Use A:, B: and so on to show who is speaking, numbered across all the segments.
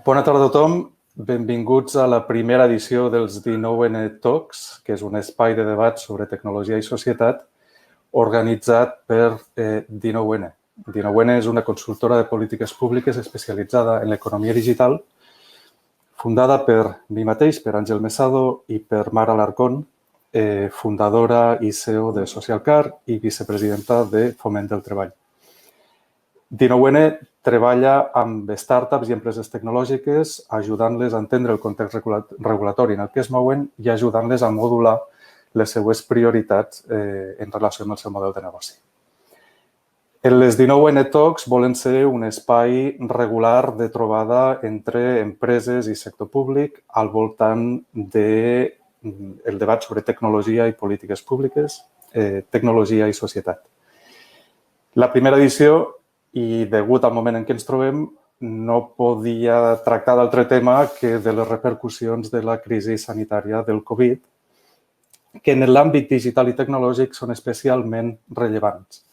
A: Bona tarda a tothom. Benvinguts a la primera edició dels 19N Talks, que és un espai de debat sobre tecnologia i societat organitzat per 19N. 19N és una consultora de polítiques públiques especialitzada en l'economia digital, fundada per mi mateix, per Àngel Mesado i per Mar Alarcón, fundadora i CEO de SocialCar i vicepresidenta de Foment del Treball. 19N treballa amb startups i empreses tecnològiques ajudant-les a entendre el context regulatori en el que es mouen i ajudant-les a modular les seues prioritats en relació amb el seu model de negoci. Les 19N Talks volen ser un espai regular de trobada entre empreses i sector públic al voltant del debat sobre tecnologia i polítiques públiques, tecnologia i societat. La primera edició, i degut al moment en què ens trobem, no podia tractar d'altre tema que de les repercussions de la crisi sanitària del Covid, que en l'àmbit digital i tecnològic són especialment rellevants,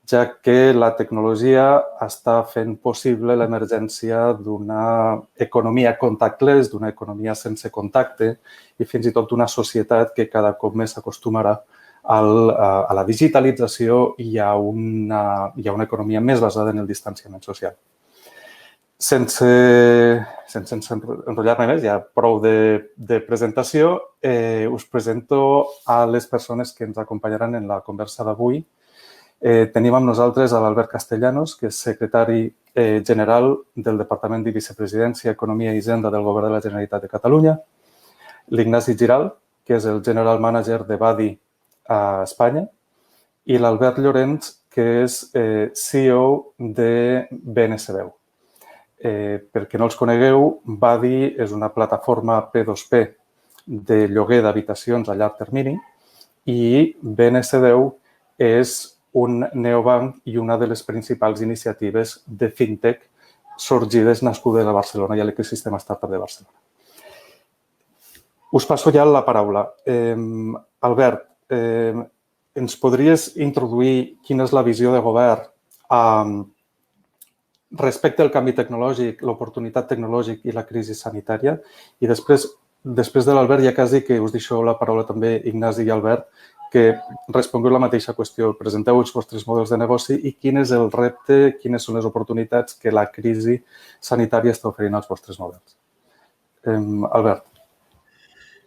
A: ja que la tecnologia està fent possible l'emergència d'una economia contactless, d'una economia sense contacte i fins i tot d'una societat que cada cop més s'acostumarà a la digitalització i a una economia més basada en el distanciament social. Sense enrotllar-me més, ja prou de presentació, us presento a les persones que ens acompanyaran en la conversa d'avui. Tenim amb nosaltres a l'Albert Castellanos, que és secretari general del Departament de Vicepresidència, Economia i Hisenda del Govern de la Generalitat de Catalunya, l'Ignasi Giral, que és el general manager de Badi a Espanya, i l'Albert Llorenç, que és CEO de BNSveu. Perquè no els conegueu, Badi és una plataforma P2P de lloguer d'habitacions a llarg termini i BNSveu és un neobanc i una de les principals iniciatives de fintech sorgides nascudes a Barcelona i a l'ecosistema startup de Barcelona. Us passo ja la paraula. Albert, ens podries introduir quina és la visió de govern respecte al canvi tecnològic, l'oportunitat tecnològica i la crisi sanitària? I després de l'Albert, ja quasi que us deixo la paraula també, Ignasi i Albert, que respongueu la mateixa qüestió. Presenteu els vostres models de negoci i quin és el repte, quines són les oportunitats que la crisi sanitària està oferint als vostres models. Albert.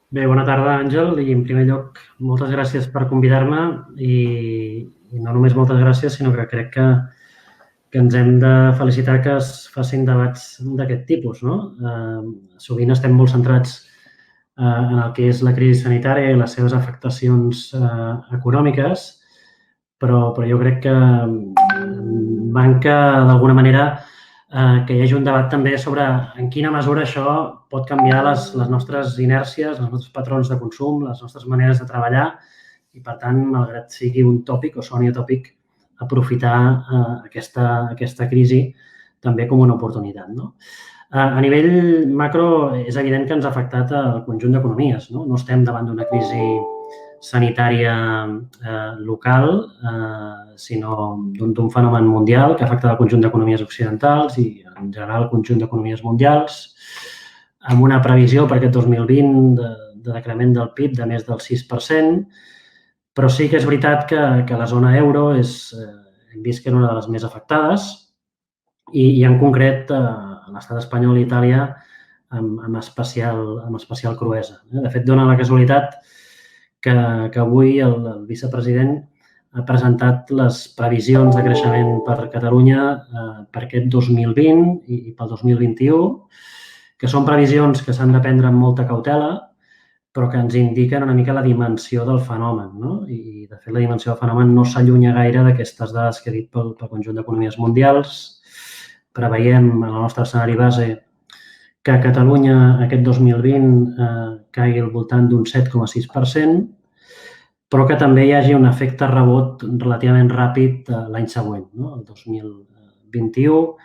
B: Bé, bona tarda, Àngel, i en primer lloc, moltes gràcies per convidar-me i no només moltes gràcies, sinó que crec que ens hem de felicitar que es facin debats d'aquest tipus, no? Sovint estem molt centrats en el que és la crisi sanitària i les seves afectacions econòmiques, però jo crec que manca, d'alguna manera, que hi hagi un debat també sobre en quina mesura això pot canviar les nostres inèrcies, els nostres patrons de consum, les nostres maneres de treballar i, per tant, malgrat sigui un tòpic o soni tòpic, aprofitar aquesta crisi també com una oportunitat. A nivell macro, és evident que ens ha afectat el conjunt d'economies. No estem davant d'una crisi sanitària local, sinó d'un fenomen mundial que ha afectat el conjunt d'economies occidentals i, en general, el conjunt d'economies mundials, amb una previsió per aquest 2020 de decrement del PIB de més del 6%, però sí que és veritat que la zona euro hem vist que era una de les més afectades i en concret, l'estat espanyol i Itàlia amb especial cruesa. De fet, dona la casualitat que avui el vicepresident ha presentat les previsions de creixement per Catalunya per aquest 2020 i pel 2021, que són previsions que s'han de prendre amb molta cautela, però que ens indiquen una mica la dimensió del fenomen. I, de fet, la dimensió del fenomen no s'allunya gaire d'aquestes dades que he dit pel conjunt d'economies mundials. Preveiem, en el nostre escenari base, que a Catalunya aquest 2020 caigui al voltant d'un 7,6%, però que també hi hagi un efecte rebot relativament ràpid l'any següent, el 2021,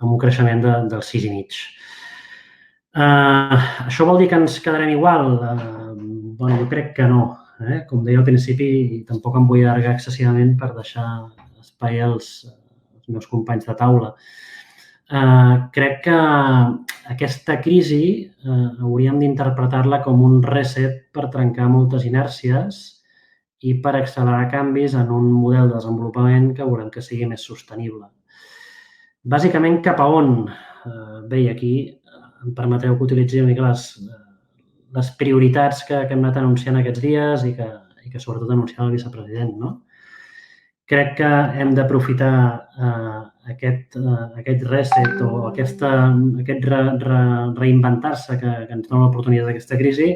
B: amb un creixement del 6,5%. Això vol dir que ens quedarem igual? Jo crec que no. Com deia al principi, tampoc em vull allargar excessivament per deixar espai als meus companys de taula. Crec que aquesta crisi hauríem d'interpretar-la com un reset per trencar moltes inèrcies i per accelerar canvis en un model de desenvolupament que volem que sigui més sostenible. Bàsicament, cap a on? Bé, aquí em permetreu que utilitzi una mica les prioritats que hem anat anunciant aquests dies i que sobretot anunciava el vicepresident, no? Crec que hem d'aprofitar aquest reset o aquest reinventar-se que ens dona l'oportunitat d'aquesta crisi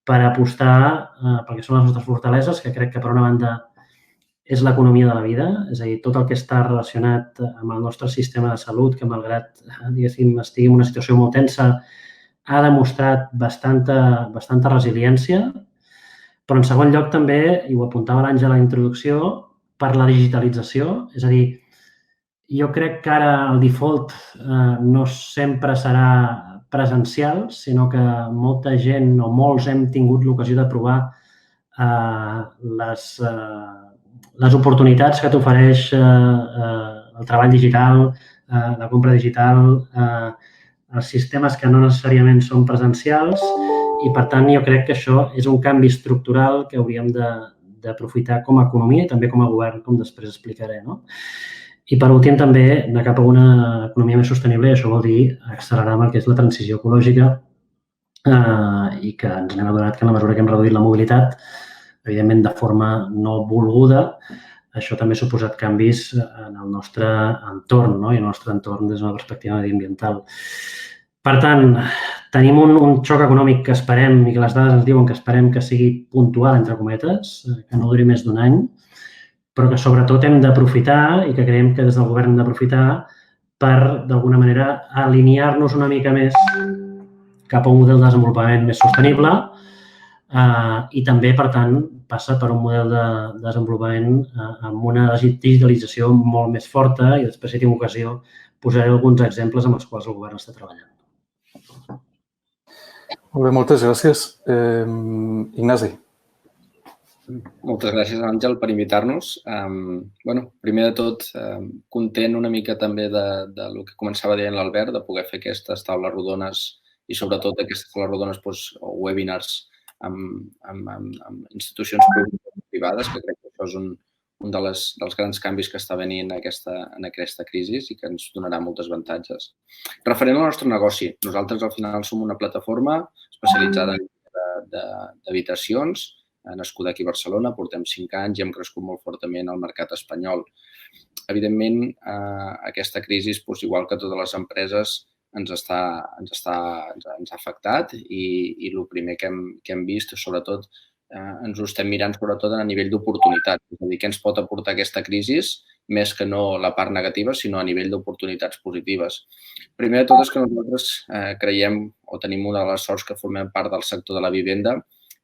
B: per apostar perquè són les nostres fortaleses, que crec que per una banda és l'economia de la vida, és a dir, tot el que està relacionat amb el nostre sistema de salut, que malgrat, diguéssim, estigui en una situació molt tensa, ha demostrat bastanta resiliència. Però, en segon lloc, també, i ho apuntava l'Àngel a la introducció, per la digitalització. És a dir, jo crec que ara el default no sempre serà presencial, sinó que molta gent o molts hem tingut l'ocasió de provar les oportunitats que t'ofereix el treball digital, la compra digital, els sistemes que no necessàriament són presencials i, per tant, jo crec que això és un canvi estructural que hauríem d'aprofitar com a economia i també com a govern, com després explicaré, no? I, per últim, també anar cap a una economia més sostenible i això vol dir accelerar el que és la transició ecològica i que ens n'hem adonat que en la mesura que hem reduït la mobilitat, evidentment de forma no volguda, això també ha suposat canvis en el nostre entorn, no? I el nostre entorn des d'una perspectiva mediambiental. Per tant, tenim un xoc econòmic que esperem i que les dades ens diuen que esperem que sigui puntual, entre cometes, que no duri més d'un any, però que sobretot hem d'aprofitar i que creiem que des del govern hem d'aprofitar per, d'alguna manera, alinear-nos una mica més cap a un model de desenvolupament més sostenible i també, per tant, passa per un model de desenvolupament amb una digitalització molt més forta i després, si tinc ocasió, posaré alguns exemples amb els quals el govern està treballant.
A: Molt bé, moltes gràcies. Ignasi.
C: Moltes gràcies, Àngel, per invitar-nos. Primer de tot, content una mica també del que començava dient l'Albert, de poder fer aquestes taules rodones i sobretot aquestes taules rodones o webinars amb institucions privades, que crec que això és un dels grans canvis que està venint en aquesta crisi i que ens donarà molts avantatges. Referent al nostre negoci, nosaltres al final som una plataforma especialitzada en d'habitacions, nascuda aquí a Barcelona, portem 5 anys i hem crescut molt fortament al mercat espanyol. Evidentment, aquesta crisi, igual que totes les empreses, ens ha afectat i el primer que hem vist, sobretot, ens ho estem mirant sobretot a nivell d'oportunitats. És a dir, què ens pot aportar aquesta crisi, més que no la part negativa, sinó a nivell d'oportunitats positives. Primer de tot és que nosaltres creiem o tenim una de les sorts que formem part del sector de la vivenda,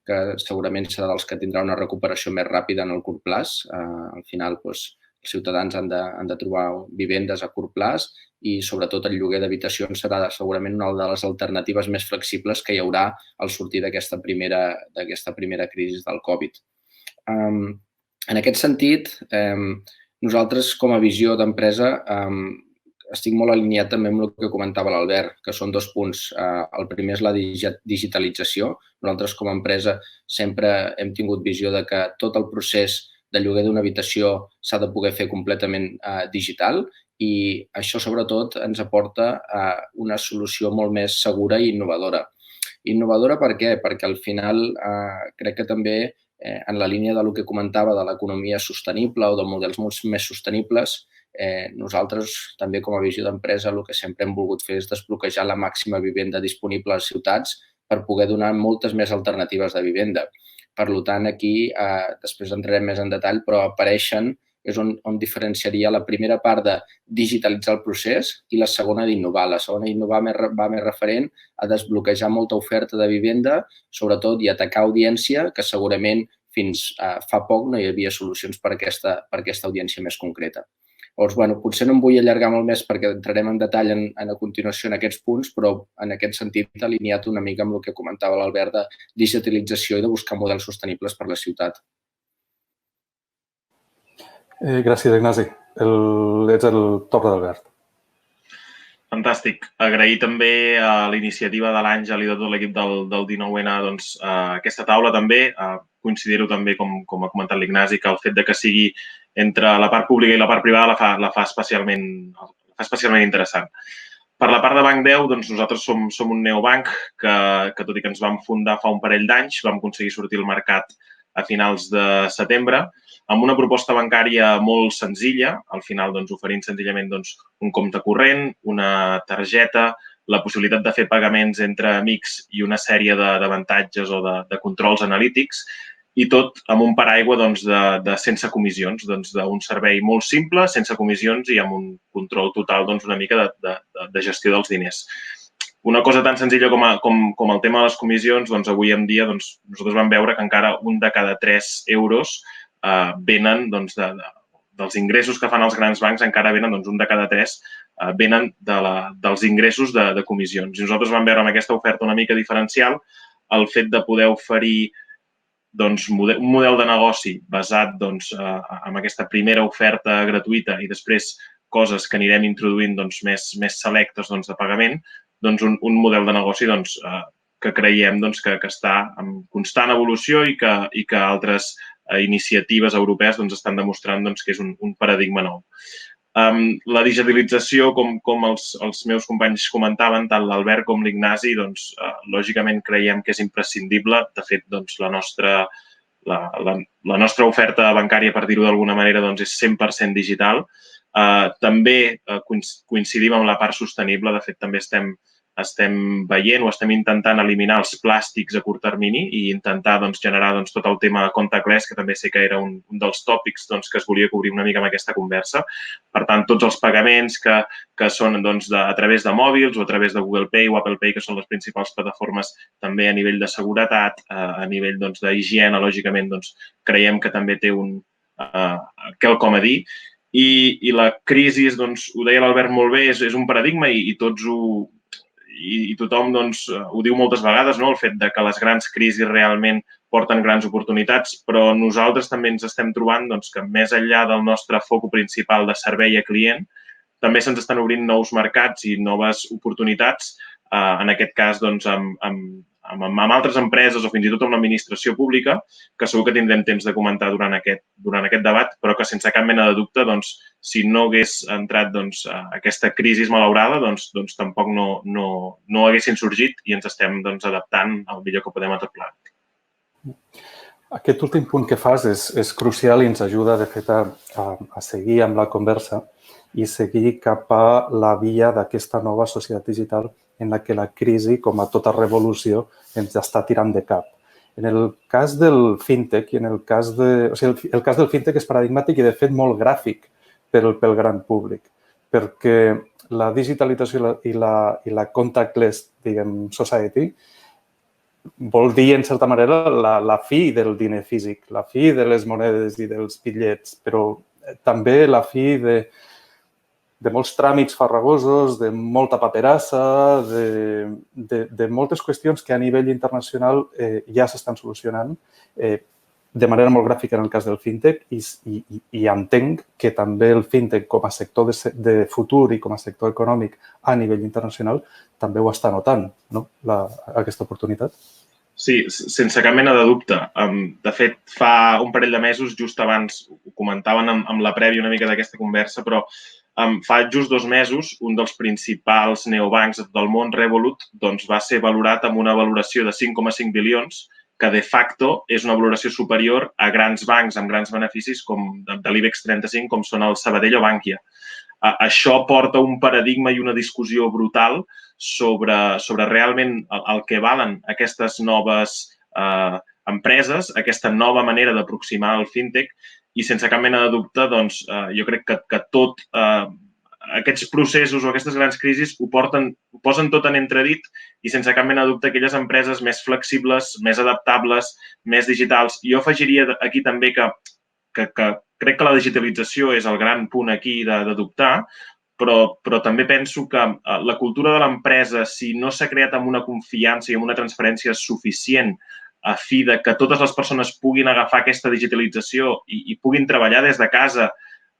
C: que segurament serà dels que tindrà una recuperació més ràpida en el curt plaç. Al final, els ciutadans han de trobar vivendes a curt plaç i, sobretot, el lloguer d'habitacions serà segurament una de les alternatives més flexibles que hi haurà al sortir d'aquesta primera crisi del Covid. En aquest sentit, nosaltres, com a visió d'empresa, estic molt alineat també amb el que comentava l'Albert, que són 2 punts. El primer és la digitalització. Nosaltres, com a empresa, sempre hem tingut visió de que tot el procés de lloguer d'una habitació s'ha de poder fer completament digital i això, sobretot, ens aporta una solució molt més segura i innovadora. Innovadora per què? Perquè, al final, crec que també, en la línia del que comentava de l'economia sostenible o de models molt més sostenibles, nosaltres, també com a visió d'empresa, el que sempre hem volgut fer és desbloquejar la màxima vivenda disponible a les ciutats per poder donar moltes més alternatives de vivenda. Per tant, aquí, després entrarem més en detall, però apareixen, és on diferenciaria la primera part de digitalitzar el procés i la segona d'innovar. La segona d'innovar va més referent a desbloquejar molta oferta de vivenda, sobretot, i atacar audiència, que segurament fins fa poc no hi havia solucions per a aquesta audiència més concreta. Llavors, potser no em vull allargar molt més perquè entrarem en detall a continuació en aquests punts, però en aquest sentit alineat una mica amb el que comentava l'Albert de digitalització i de buscar models sostenibles per a la ciutat.
A: Gràcies, Ignasi. Ets el torn d'Albert.
D: Fantàstic. Agrair també a l'iniciativa de l'Àngel i de tot l'equip del 19N doncs, aquesta taula també. Considero també, com ha comentat l'Ignasi, que el fet de que sigui entre la part pública i la part privada la fa especialment interessant. Per la part de Banc 10, doncs nosaltres som un neobanc que tot i que ens vam fundar fa un parell d'anys, vam aconseguir sortir al mercat a finals de setembre, amb una proposta bancària molt senzilla, al final doncs, oferint senzillament doncs, un compte corrent, una targeta, la possibilitat de fer pagaments entre amics i una sèrie d'avantatges o de controls analítics, i tot amb un paraigua doncs, de sense comissions, doncs, d'un servei molt simple, sense comissions i amb un control total doncs, una mica de gestió dels diners. Una cosa tan senzilla com el tema de les comissions, doncs, avui en dia doncs, nosaltres vam veure que encara un de cada 3 euros venen doncs, dels ingressos que fan els grans bancs, encara venen doncs, un de cada 3 venen dels ingressos de comissions. I nosaltres vam veure en aquesta oferta una mica diferencial el fet de poder oferir doncs, un model de negoci basat doncs, en aquesta primera oferta gratuïta i després coses que anirem introduint doncs, més selectes doncs, de pagament, doncs, un model de negoci doncs, que creiem doncs, que està en constant evolució i que altres iniciatives europees doncs, estan demostrant doncs, que és un paradigma nou. La digitalització, com els meus companys comentaven, tant l'Albert com l'Ignasi, doncs, lògicament creiem que és imprescindible. De fet, doncs, la nostra oferta bancària, per dir-ho d'alguna manera, doncs, és 100% digital. També coincidim amb la part sostenible. De fet, també estem veient o estem intentant eliminar els plàstics a curt termini i intentar doncs, generar doncs, tot el tema contactless, que també sé que era un dels tòpics doncs, que es volia cobrir una mica amb aquesta conversa. Per tant, tots els pagaments que són doncs, a través de mòbils o a través de Google Pay o Apple Pay, que són les principals plataformes també a nivell de seguretat, a nivell doncs, d'higiene, lògicament, doncs, creiem que també té quelcom a dir. I la crisi, doncs, ho deia l'Albert molt bé, és un paradigma i tothom doncs, ho diu moltes vegades, no? El fet de que les grans crisis realment porten grans oportunitats, però nosaltres també ens estem trobant doncs, que més enllà del nostre foc principal de servei a client, també se'ns estan obrint nous mercats i noves oportunitats, en aquest cas doncs, amb altres empreses o fins i tot amb l'administració pública, que segur que tindrem temps de comentar durant aquest debat, però que sense cap mena de dubte, doncs, si no hagués entrat doncs, aquesta crisi malaurada, doncs tampoc no haguessin sorgit i ens estem doncs, adaptant al millor que podem a tot plegat.
A: Aquest últim punt que fas és crucial i ens ajuda, de fet, a seguir amb la conversa i seguir cap a la via d'aquesta nova societat digital en la que la crisi, com a tota revolució, ens està tirant de cap. En el cas del fintech, el cas del fintech és paradigmàtic i, de fet, molt gràfic pel gran públic, perquè la digitalització i la contactless, diguem, society, vol dir, en certa manera, la fi del diner físic, la fi de les monedes i dels bitllets, però també la fi de molts tràmits farragosos, de molta paperassa, de moltes qüestions que a nivell internacional ja s'estan solucionant de manera molt gràfica en el cas del fintech i entenc que també el fintech com a sector de futur i com a sector econòmic a nivell internacional també ho està notant, no? Aquesta oportunitat.
D: Sí, sense cap mena de dubte. De fet, fa un parell de mesos, just abans, ho comentaven amb la prèvia una mica d'aquesta conversa, però fa just 2 mesos, un dels principals neobancs del món, Revolut, doncs va ser valorat amb una valoració de 5,5 bilions, que de facto és una valoració superior a grans bancs amb grans beneficis com de l'IBEX 35, com són el Sabadell o Bankia. Això porta un paradigma i una discussió brutal sobre realment el que valen aquestes noves empreses, aquesta nova manera d'aproximar el fintech i sense cap mena de dubte, doncs, jo crec que tot aquests processos o aquestes grans crisis ho posen tot en entredit i sense cap mena de dubte aquelles empreses més flexibles, més adaptables, més digitals. Jo afegiria aquí també que crec que la digitalització és el gran punt aquí de dubtar, però també penso que la cultura de l'empresa, si no s'ha creat amb una confiança i amb una transferència suficient a fi de que totes les persones puguin agafar aquesta digitalització i puguin treballar des de casa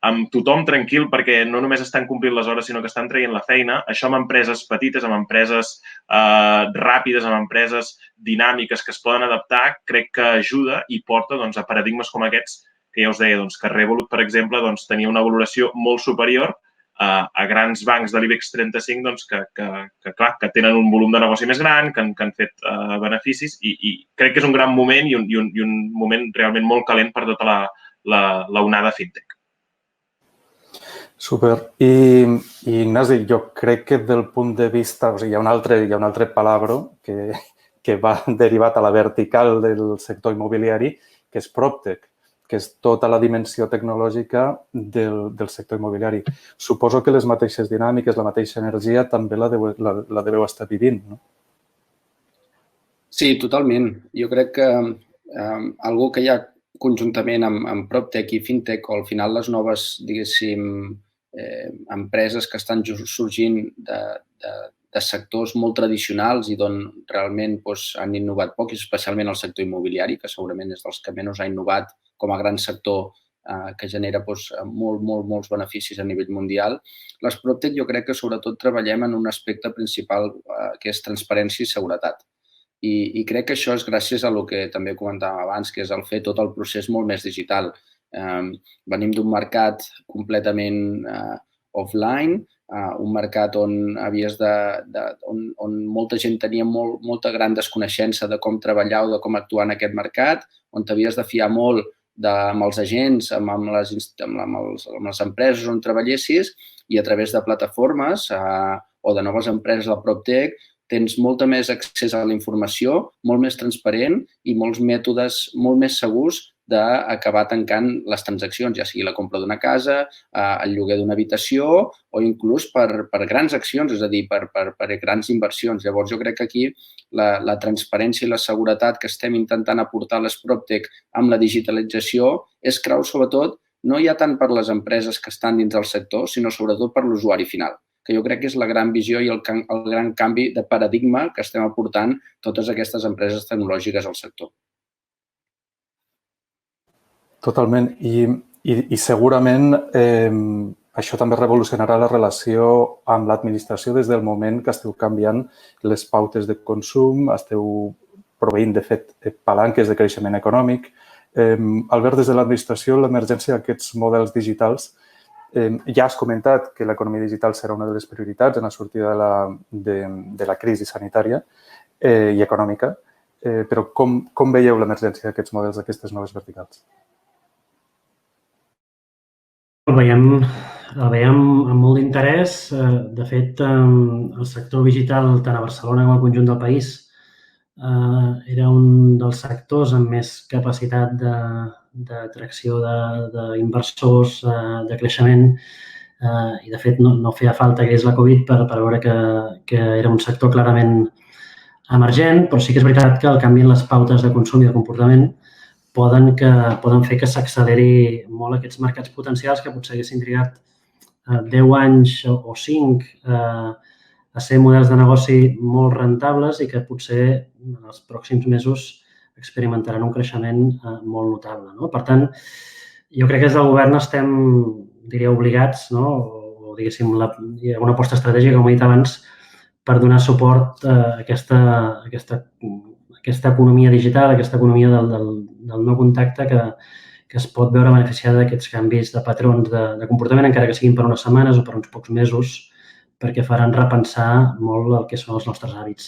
D: amb tothom tranquil perquè no només estan complint les hores, sinó que estan traient la feina. Això amb empreses petites, amb empreses ràpides, amb empreses dinàmiques que es poden adaptar, crec que ajuda i porta a paradigmes com aquests, que ja us deia que Revolut, per exemple, tenia una valoració molt superior a grans bancs de l'IBEX 35 que tenen un volum de negoci més gran, que han fet beneficis i crec que és un gran moment i un moment realment molt calent per tota la onada fintech.
A: Super. I Ignasi, jo crec que del punt de vista, hi ha un altre palabro que va derivat a la vertical del sector immobiliari, que és PropTech, que és tota la dimensió tecnològica del sector immobiliari. Suposo que les mateixes dinàmiques, la mateixa energia també la deveu estar vivint, no?
C: Sí, totalment. Jo crec que algú que hi ha conjuntament amb PropTech i FinTech, o al final les noves, diguéssim, empreses que estan sorgint de sectors molt tradicionals i d'on realment han innovat poc, especialment el sector immobiliari, que segurament és dels que menys ha innovat com a gran sector que genera molts beneficis a nivell mundial. Les PropTech jo crec que sobretot treballem en un aspecte principal que és transparència i seguretat. I crec que això és gràcies a el que també comentàvem abans, que és el fer tot el procés molt més digital. Venim d'un mercat completament offline, un mercat on on molta gent tenia molta gran desconeixença de com treballar o de com actuar en aquest mercat, on t'havies de fiar molt amb els agents, amb les empreses on treballessis, i a través de plataformes o de noves empreses del PropTech tens molta més accés a la informació, molt més transparent i molts mètodes molt més segurs d'acabar tancant les transaccions, ja sigui la compra d'una casa, el lloguer d'una habitació o inclús per grans accions, és a dir, per grans inversions. Llavors, jo crec que aquí la transparència i la seguretat que estem intentant aportar a les PropTech amb la digitalització és clau, sobretot, no ja tant per les empreses que estan dins del sector, sinó sobretot per l'usuari final, que jo crec que és la gran visió i el gran canvi de paradigma que estem aportant totes aquestes empreses tecnològiques al sector.
A: Totalment. I segurament això també revolucionarà la relació amb l'administració des del moment que esteu canviant les pautes de consum, esteu proveint, de fet, palanques de creixement econòmic. Albert, des de l'administració, l'emergència d'aquests models digitals, ja has comentat que l'economia digital serà una de les prioritats en la sortida de la crisi sanitària i econòmica, però com veieu l'emergència d'aquests models, d'aquestes noves verticals?
B: El veiem amb molt d'interès. De fet, el sector digital, tant a Barcelona com al conjunt del país, era un dels sectors amb més capacitat d'atracció d'inversors, de creixement, i de fet no feia falta que és la Covid per veure que era un sector clarament emergent, però sí que és veritat que el canvi en les pautes de consum i de comportament poden fer que s'acceleri molt aquests mercats potencials que potser haguessin trigat 10 anys o 5 a ser models de negoci molt rentables i que potser en els pròxims mesos experimentaran un creixement molt notable. Per tant, jo crec que des del govern estem, diria, obligats, o diguéssim, hi ha una aposta estratègica, com he dit abans, per donar suport a aquesta economia digital, aquesta economia del no contacte que es pot veure beneficiada d'aquests canvis de patrons de comportament, encara que siguin per unes setmanes o per uns pocs mesos, perquè faran repensar molt el que són els nostres hàbits.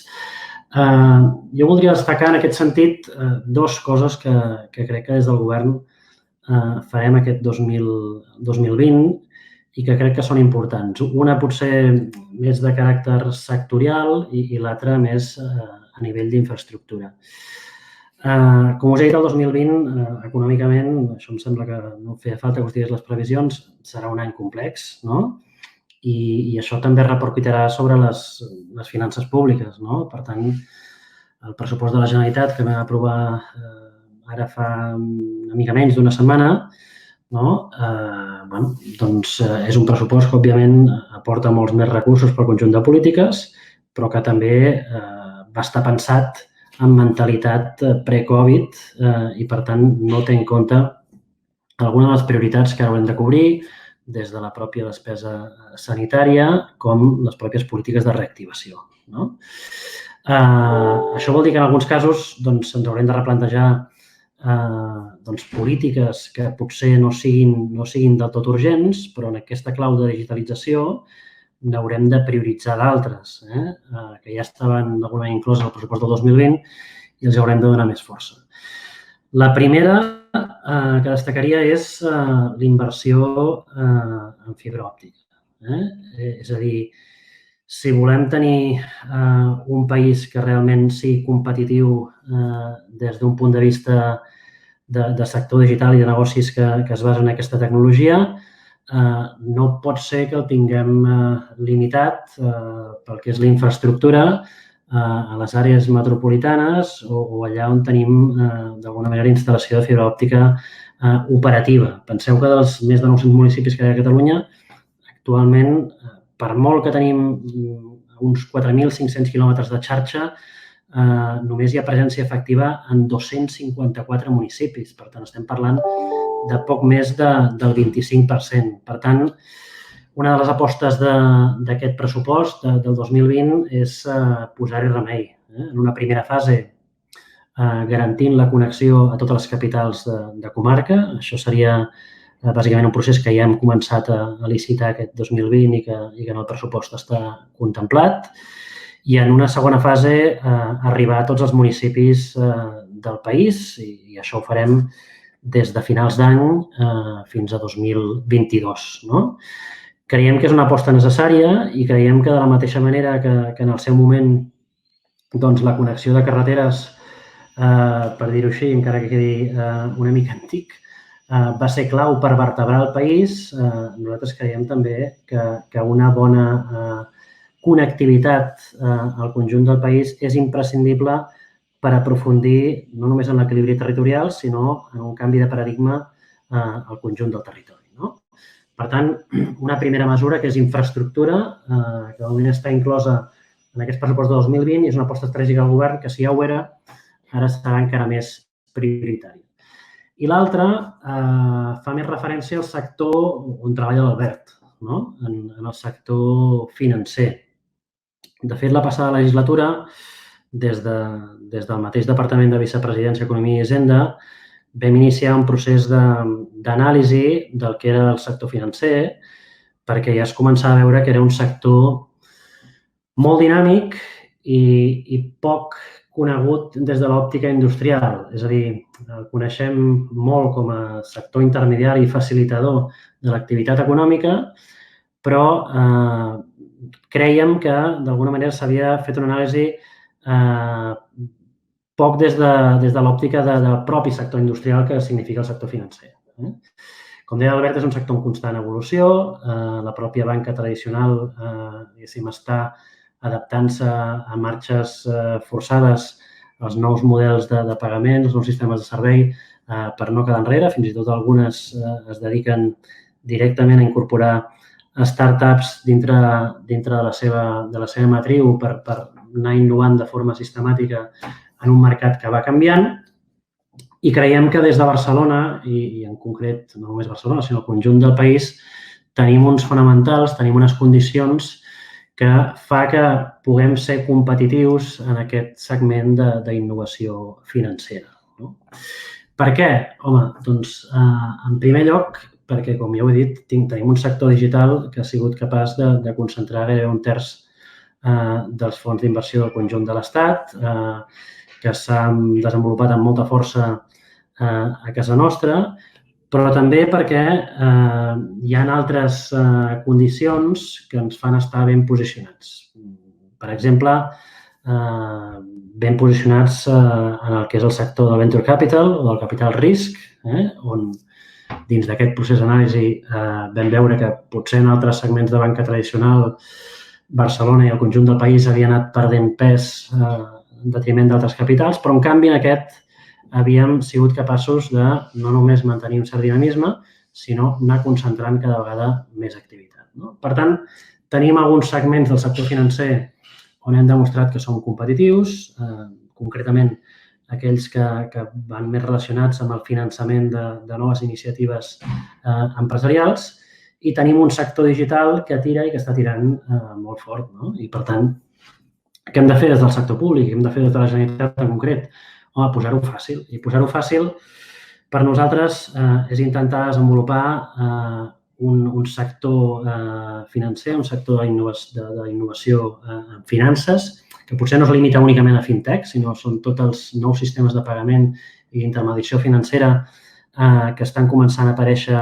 B: Jo voldria destacar en aquest sentit dues coses que crec que des del govern farem aquest 2020 i que crec que són importants. Una potser més de caràcter sectorial i l'altra més a nivell d'infraestructura. Com us he dit, el 2020, econòmicament, això em sembla que no feia falta que us digués les previsions, serà un any complex, no? I això també repercutirà sobre les finances públiques, no? Per tant, el pressupost de la Generalitat que vam aprovar ara fa una mica menys d'una setmana, doncs és un pressupost que, òbviament, aporta molts més recursos pel conjunt de polítiques, però que també va estar pensat amb mentalitat pre-Covid i, per tant, no té en compte algunes de les prioritats que ara haurem de cobrir, des de la pròpia despesa sanitària com les pròpies polítiques de reactivació. Això vol dir que en alguns casos ens haurem de replantejar polítiques que potser no siguin del tot urgents, però en aquesta clau de digitalització n'haurem de prioritzar d'altres, que ja estaven d'alguna manera incloses al pressupost del 2020 i els haurem de donar més força. La primera que destacaria és l'inversió en fibra òptica. És a dir, si volem tenir un país que realment sigui competitiu des d'un punt de vista de sector digital i de negocis que es basen en aquesta tecnologia, no pot ser que el tinguem limitat pel que és la infraestructura a les àrees metropolitanes o allà on tenim d'alguna manera instal·lació de fibra òptica operativa. Penseu que dels més de 900 municipis que hi ha a Catalunya, actualment, per molt que tenim uns 4.500 quilòmetres de xarxa, només hi ha presència efectiva en 254 municipis. Per tant, estem parlant de poc més del 25%. Per tant, una de les apostes d'aquest pressupost del 2020 és posar-hi remei. En una primera fase, garantint la connexió a totes les capitals de comarca. Això seria bàsicament un procés que ja hem començat a licitar aquest 2020 i que en el pressupost està contemplat. I en una segona fase, arribar a tots els municipis del país i això ho farem des de finals d'any fins a 2022. Creiem que és una aposta necessària i creiem que de la mateixa manera que en el seu moment la connexió de carreteres, per dir-ho així, encara que quedi una mica antic, va ser clau per vertebrar el país, nosaltres creiem també que una bona connectivitat al conjunt del país és imprescindible per aprofundir no només en l'equilibri territorial, sinó en un canvi de paradigma al conjunt del territori. Per tant, una primera mesura que és infraestructura, que de moment està inclosa en aquest pressupost de 2020 i és una aposta estratègica del govern que, si ja ho era, ara serà encara més prioritària. I l'altra fa més referència al sector on treballa l'Albert, en el sector financer. De fet, la passada legislatura, des del mateix Departament de Vicepresidència, Economia i Hisenda, vam iniciar un procés d'anàlisi del que era el sector financer, perquè ja es començava a veure que era un sector molt dinàmic i poc conegut des de l'òptica industrial. És a dir, el coneixem molt com a sector intermediari i facilitador de l'activitat econòmica, però crèiem que d'alguna manera s'havia fet una anàlisi poc des de l'òptica del propi sector industrial que significa el sector financer. Com deia l'Albert, és un sector en constant evolució. La pròpia banca tradicional està adaptant-se a marxes forçades als nous models de pagament, als nous sistemes de servei per no quedar enrere. Fins i tot algunes es dediquen directament a incorporar startups dintre de la seva matriu per anar innovant de forma sistemàtica en un mercat que va canviant, i creiem que des de Barcelona, i en concret no només Barcelona, sinó el conjunt del país, tenim uns fonamentals, tenim unes condicions que fa que puguem ser competitius en aquest segment d'innovació financera. Per què? Home, doncs, en primer lloc, perquè, com ja ho he dit, tenim un sector digital que ha sigut capaç de concentrar gairebé un terç dels fons d'inversió del conjunt de l'Estat, que s'ha desenvolupat amb molta força a casa nostra, però també perquè hi ha altres condicions que ens fan estar ben posicionats. Per exemple, ben posicionats en el que és el sector del venture capital o del capital risc, on dins d'aquest procés d'anàlisi vam veure que potser en altres segments de banca tradicional Barcelona i el conjunt del país havia anat perdent pes en detriment d'altres capitals, però en canvi en aquest havíem sigut capaços de no només mantenir un cert dinamisme, sinó anar concentrant cada vegada més activitat. Per tant, tenim alguns segments del sector financer on hem demostrat que som competitius, concretament aquells que van més relacionats amb el finançament de noves iniciatives empresarials, i tenim un sector digital que tira i que està tirant molt fort. I, per tant, què hem de fer des del sector públic? Què hem de fer des de la Generalitat en concret? Home, posar-ho fàcil. I posar-ho fàcil per nosaltres és intentar desenvolupar un sector financer, un sector d'innovació en finances, que potser no es limita únicament a fintech, sinó són tots els nous sistemes de pagament i intermediació financera que estan començant a aparèixer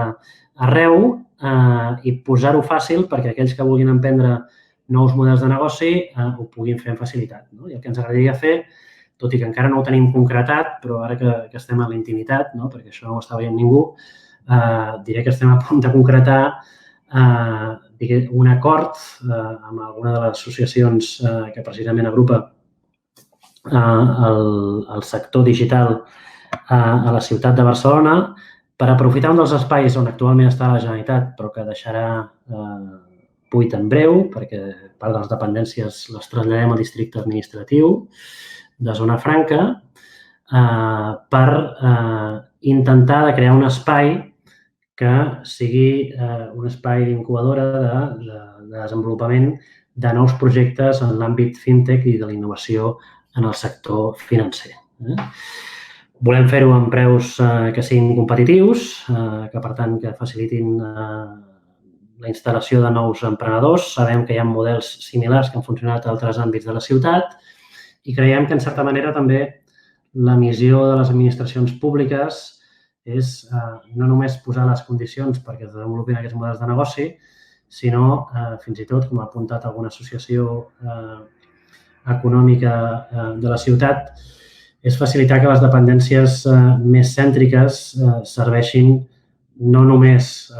B: arreu i posar-ho fàcil perquè aquells que vulguin emprendre nous models de negoci ho puguin fer amb facilitat. I el que ens agradaria fer, tot i que encara no ho tenim concretat, però ara que estem a la intimitat, perquè això no ho està veient ningú, diré que estem a punt de concretar un acord amb alguna de les associacions que precisament agrupa el sector digital a la ciutat de Barcelona per aprofitar un dels espais on actualment està la Generalitat, però que deixarà buit en breu, perquè part de les dependències les traslladem al districte administratiu de Zona Franca, per intentar de crear un espai que sigui un espai d'incubadora de desenvolupament de nous projectes en l'àmbit fintech i de la innovació en el sector financer. Volem fer-ho amb preus que siguin competitius, que per tant que facilitin la instal·lació de nous emprenedors. Sabem que hi ha models similars que han funcionat a altres àmbits de la ciutat i creiem que, en certa manera, també la missió de les administracions públiques és no només posar les condicions perquè es desenvolupin aquests models de negoci, sinó, fins i tot, com ha apuntat alguna associació econòmica de la ciutat, és facilitar que les dependències més cèntriques serveixin no només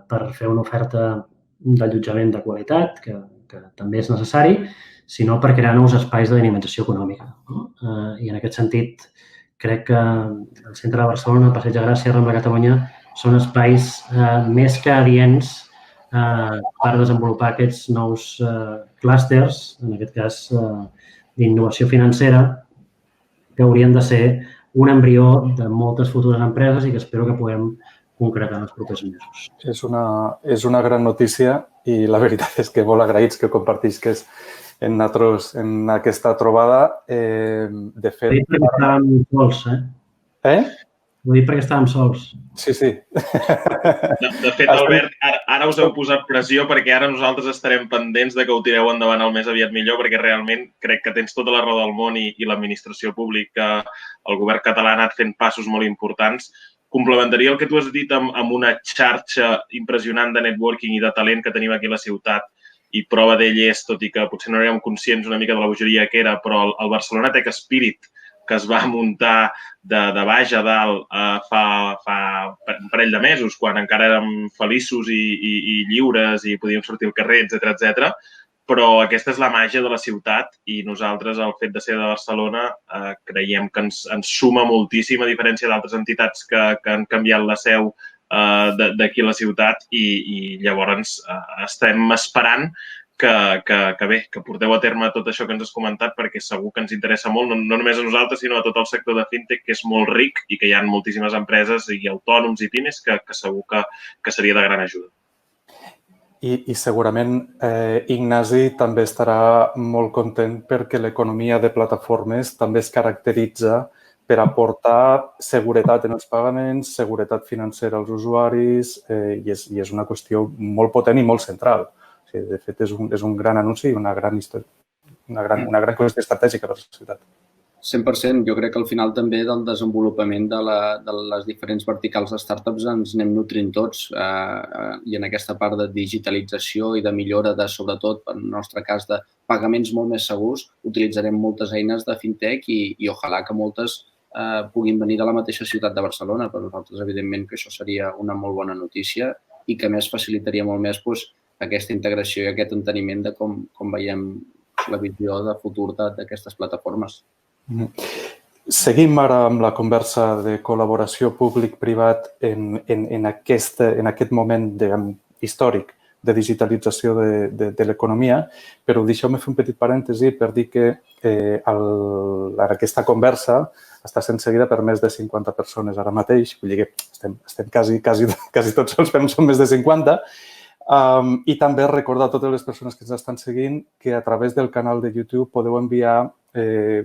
B: per fer una oferta d'allotjament de qualitat, que també és necessari, sinó per crear nous espais de dinamització econòmica. I en aquest sentit, crec que el centre de Barcelona, el Passeig de Gràcia, Rambla Catalunya, són espais més que adients per desenvolupar aquests nous clústers, en aquest cas d'innovació financera, que haurien de ser un embrió de moltes futures empreses i que espero que puguem concretar en els propers mesos.
A: És una gran notícia i la veritat és que molt agraïts que compartisques en aquesta trobada. De fet...
B: Ho dic perquè estàvem sols, Ho dic perquè estàvem sols.
A: Sí.
D: De fet, Albert, ara us heu posat pressió perquè ara nosaltres estarem pendents de que ho tireu endavant el més aviat millor, perquè realment crec que tens tota la raó del món i l'administració pública, el govern català ha anat fent passos molt importants. Complementaria el que tu has dit amb una xarxa impressionant de networking i de talent que tenim aquí a la ciutat, i prova d'ell és, tot i que potser no érem conscients una mica de la bogeria que era, però el Barcelona Tech Spirit, que es va muntar de baix a dalt fa un parell de mesos, quan encara érem feliços i lliures i podíem sortir al carrer, etc. Però aquesta és la màgia de la ciutat i nosaltres, el fet de ser de Barcelona, creiem que ens suma moltíssim, a diferència d'altres entitats que han canviat la seu d'aquí a la ciutat i llavors estem esperant que porteu a terme tot això que ens has comentat perquè segur que ens interessa molt, no només a nosaltres, sinó a tot el sector de fintech, que és molt ric i que hi ha moltíssimes empreses i autònoms i pimes que segur que seria de gran ajuda.
A: I segurament Ignasi també estarà molt content perquè l'economia de plataformes també es caracteritza per aportar seguretat en els pagaments, seguretat financera als usuaris i és una qüestió molt potent i molt central. De fet, és un gran anunci i una gran qüestió estratègica per a la societat.
C: 100%. Jo crec que al final també del desenvolupament de les diferents verticals de startups ens anem nutrint tots i en aquesta part de digitalització i de millora de, sobretot, en el nostre cas, de pagaments molt més segurs, utilitzarem moltes eines de fintech i ojalà que moltes puguin venir de la mateixa ciutat de Barcelona. Per nosaltres, evidentment, que això seria una molt bona notícia i que més facilitaria molt més aquesta integració i aquest enteniment de com veiem la visió de futur d'aquestes plataformes.
A: Seguim ara amb la conversa de col·laboració públic-privat en aquest moment històric de digitalització de l'economia, però deixeu-me fer un petit parèntesi per dir que aquesta conversa està sent seguida per més de 50 persones ara mateix, vull dir que estem quasi tots sols, però en són més de 50. I també recordar a totes les persones que ens estan seguint que a través del canal de YouTube podeu enviar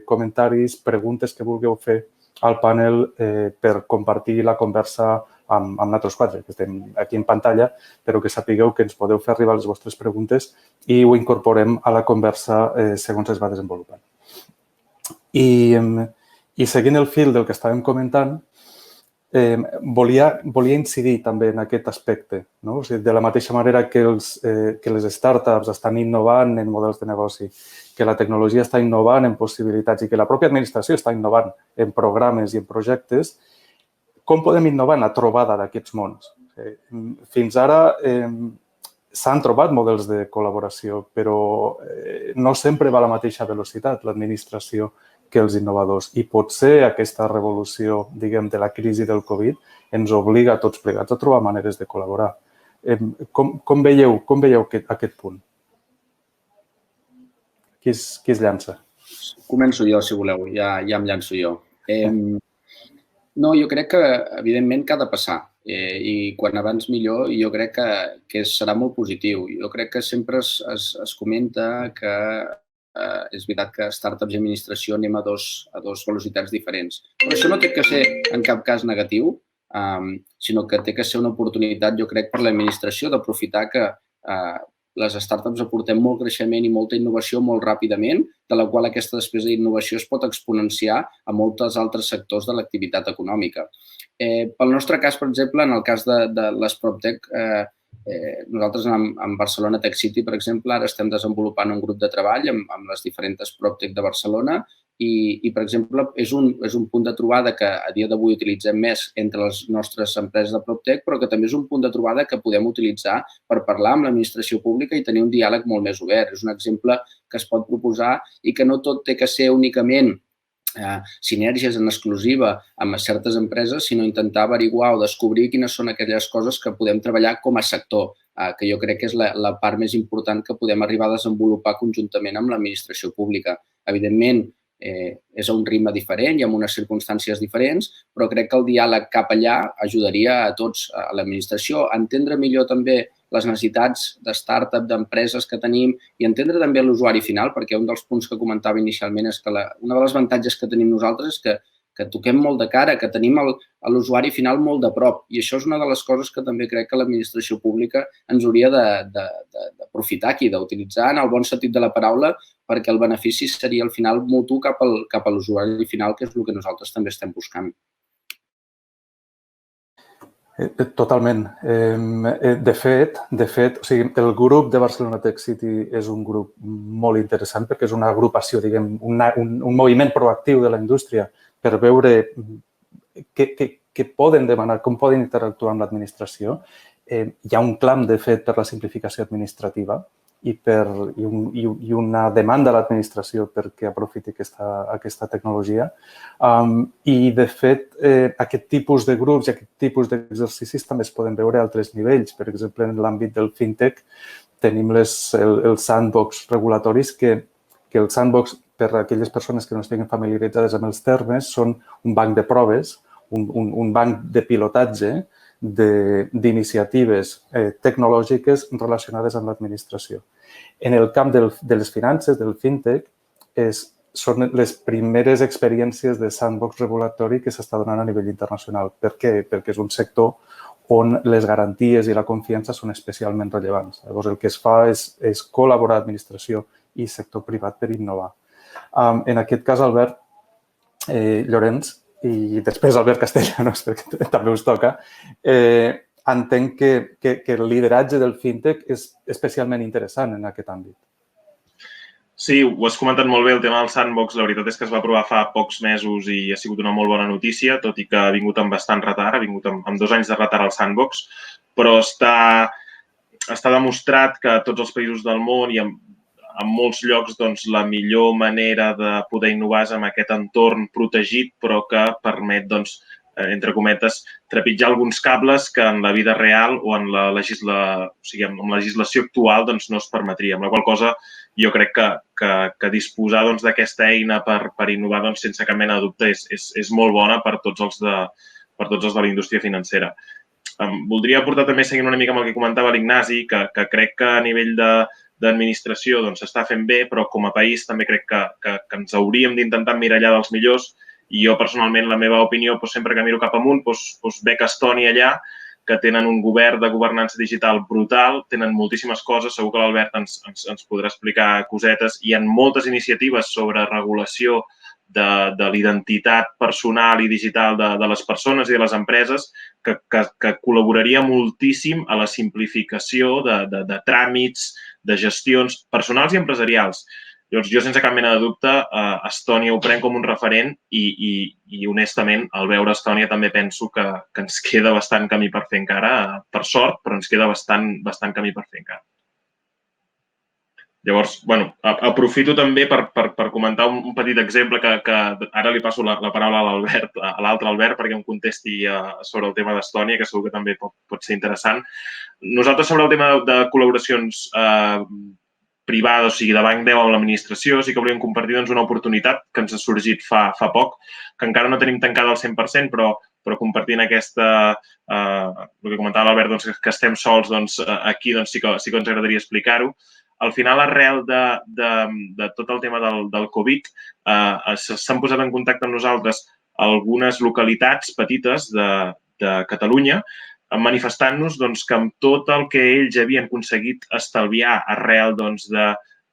A: comentaris, preguntes que vulgueu fer al panel per compartir la conversa amb nosaltres quatre, que estem aquí en pantalla, però que sapigueu que ens podeu fer arribar les vostres preguntes i ho incorporem a la conversa segons es va desenvolupant. I seguint el fil del que estàvem comentant, volia incidir també en aquest aspecte. O sigui, de la mateixa manera que les startups estan innovant en models de negoci, que la tecnologia està innovant en possibilitats i que la pròpia administració està innovant en programes i en projectes, com podem innovar en la trobada d'aquests mons? Fins ara s'han trobat models de col·laboració, però no sempre va a la mateixa velocitat l'administració que els innovadors. I potser aquesta revolució, diguem, de la crisi del Covid ens obliga a tots plegats a trobar maneres de col·laborar. Com veieu aquest punt? Qui es llança?
C: Començo jo, si voleu. Ja em llanço jo. No, jo crec que, evidentment, que ha de passar. I quan abans millor, jo crec que serà molt positiu. Jo crec que sempre es comenta que és veritat que startups i administració anem a dos velocitats diferents. Però això no té que ser en cap cas negatiu, sinó que té que ser una oportunitat, jo crec, per l'administració d'aprofitar que les startups aportem molt creixement i molta innovació molt ràpidament, de la qual aquesta despesa d'innovació es pot exponenciar a molts altres sectors de l'activitat econòmica. Pel nostre cas, per exemple, en el cas de les PropTech, nosaltres en Barcelona Tech City, per exemple, ara estem desenvolupant un grup de treball amb les diferents PropTech de Barcelona i, per exemple, és un punt de trobada que a dia d'avui utilitzem més entre les nostres empreses de PropTech, però que també és un punt de trobada que podem utilitzar per parlar amb l'administració pública i tenir un diàleg molt més obert. És un exemple que es pot proposar i que no tot té que ser únicament sinergies en exclusiva amb certes empreses, sinó intentar averiguar o descobrir quines són aquelles coses que podem treballar com a sector, que jo crec que és la part més important que podem arribar a desenvolupar conjuntament amb l'administració pública. Evidentment, és a un ritme diferent i amb unes circumstàncies diferents, però crec que el diàleg cap allà ajudaria a tots, a l'administració, a entendre millor també les necessitats de startup, d'empreses que tenim i entendre també l'usuari final, perquè un dels punts que comentava inicialment és que una de les avantatges que tenim nosaltres és que toquem molt de cara, que tenim l'usuari final molt de prop. I això és una de les coses que també crec que l'administració pública ens hauria d'aprofitar aquí, d'utilitzar en el bon sentit de la paraula, perquè el benefici seria al final mutu cap a l'usuari final, que és el que nosaltres també estem buscant.
A: Totalment. De fet, o sigui, el grup de Barcelona Tech City és un grup molt interessant perquè és una agrupació, diguem, un moviment proactiu de la indústria per veure què poden demanar, com poden interactuar amb l'administració. Hi ha un clam, de fet, per la simplificació administrativa i una demanda a l'administració perquè aprofiti aquesta tecnologia. I, de fet, aquest tipus de grups i aquest tipus d'exercicis també es poden veure a altres nivells. Per exemple, en l'àmbit del fintech tenim els sandbox regulatoris que el sandbox, per a aquelles persones que no estiguin familiaritzades amb els termes, són un banc de proves, un banc de pilotatge d'iniciatives tecnològiques relacionades amb l'administració. En el camp de les finances, del fintech, són les primeres experiències de sandbox regulatori que s'està donant a nivell internacional. Per què? Perquè és un sector on les garanties i la confiança són especialment rellevants. Llavors, el que es fa és col·laborar administració i sector privat per innovar. En aquest cas, Albert Llorenç, i després Albert Castellanos, perquè també us toca, entenc que el lideratge del fintech és especialment interessant en aquest àmbit.
D: Sí, ho has comentat molt bé, el tema del sandbox. La veritat és que es va aprovar fa pocs mesos i ha sigut una molt bona notícia, tot i que ha vingut amb bastant retard, ha vingut amb 2 anys de retard al sandbox, però està demostrat que a tots els països del món i en molts llocs la millor manera de poder innovar és amb aquest entorn protegit, però que permet, entre cometes, trepitjar alguns cables que en la vida real o en la legislació actual no es permetria. Amb la qual cosa jo crec que disposar d'aquesta eina per innovar sense cap mena de dubte és molt bona per tots els de la indústria financera. voldria aportar també, seguint una mica amb el que comentava l'Ignasi, que crec que a nivell d'administració s'està fent bé, però com a país també crec que ens hauríem d'intentar emmirallar dels millors. I jo, personalment, la meva opinió, sempre que miro cap amunt, veig Estònia allà, que tenen un govern de governança digital brutal, tenen moltíssimes coses, segur que l'Albert ens podrà explicar cosetes. Hi ha moltes iniciatives sobre regulació de l'identitat personal i digital de les persones i de les empreses que col·laboraria moltíssim a la simplificació de tràmits, de gestions personals i empresarials. Llavors, jo, sense cap mena de dubte, Estònia ho prenc com un referent i honestament, al veure Estònia també penso que ens queda bastant camí per fer encara, per sort, però ens queda bastant camí per fer encara. Llavors, aprofito també per comentar un petit exemple que ara li passo la paraula a l'altre Albert perquè em contesti sobre el tema d'Estònia, que segur que també pot ser interessant. Nosaltres, sobre el tema de col·laboracions privades, o sigui, de Banc 10 amb l'administració, sí que volíem compartir una oportunitat que ens ha sorgit fa poc, que encara no tenim tancada al 100%, però compartint aquesta, el que comentava l'Albert, que estem sols aquí, sí que ens agradaria explicar-ho. Al final, arrel de tot el tema del Covid, s'han posat en contacte amb nosaltres algunes localitats petites de Catalunya, manifestant-nos que amb tot el que ells havien aconseguit estalviar arrel de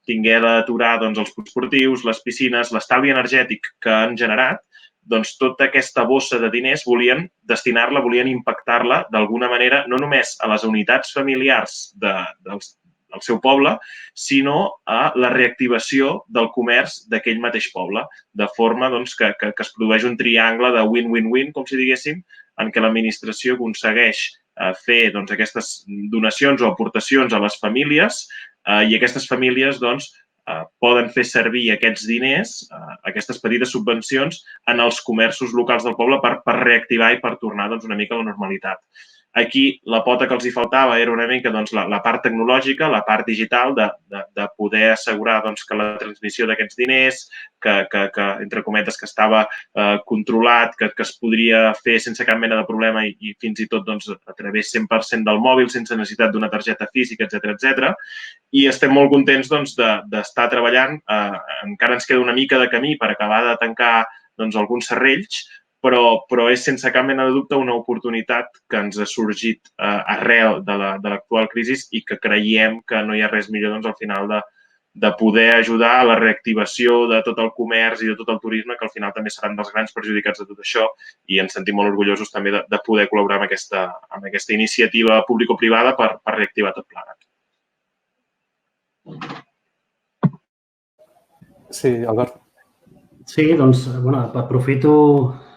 D: tinguer d'aturar els clubs esportius, les piscines, l'estalvi energètic que han generat, tota aquesta bossa de diners volien destinar-la, volien impactar-la d'alguna manera, no només a les unitats familiars del seu poble, sinó a la reactivació del comerç d'aquell mateix poble, de forma que es produeix un triangle de win-win-win, com si diguéssim, en què l'administració aconsegueix fer aquestes donacions o aportacions a les famílies i aquestes famílies poden fer servir aquests diners, aquestes petites subvencions, en els comerços locals del poble per reactivar i per tornar una mica a la normalitat. Aquí la pota que els hi faltava era una mica la part tecnològica, la part digital, de poder assegurar que la transmissió d'aquests diners, que entre cometes, que estava controlat, que es podria fer sense cap mena de problema i fins i tot a través 100% del mòbil, sense necessitat d'una targeta física, etc. I estem molt contents d'estar treballant. Encara ens queda una mica de camí per acabar de tancar alguns serrells, però és sense cap mena de dubte una oportunitat que ens ha sorgit arrel de l'actual crisi i que creiem que no hi ha res millor al final de poder ajudar a la reactivació de tot el comerç i de tot el turisme, que al final també seran dels grans perjudicats de tot això, i ens sentim molt orgullosos també de poder col·laborar amb aquesta iniciativa público-privada per reactivar tot plegat.
A: Sí, Albert.
B: Sí, aprofito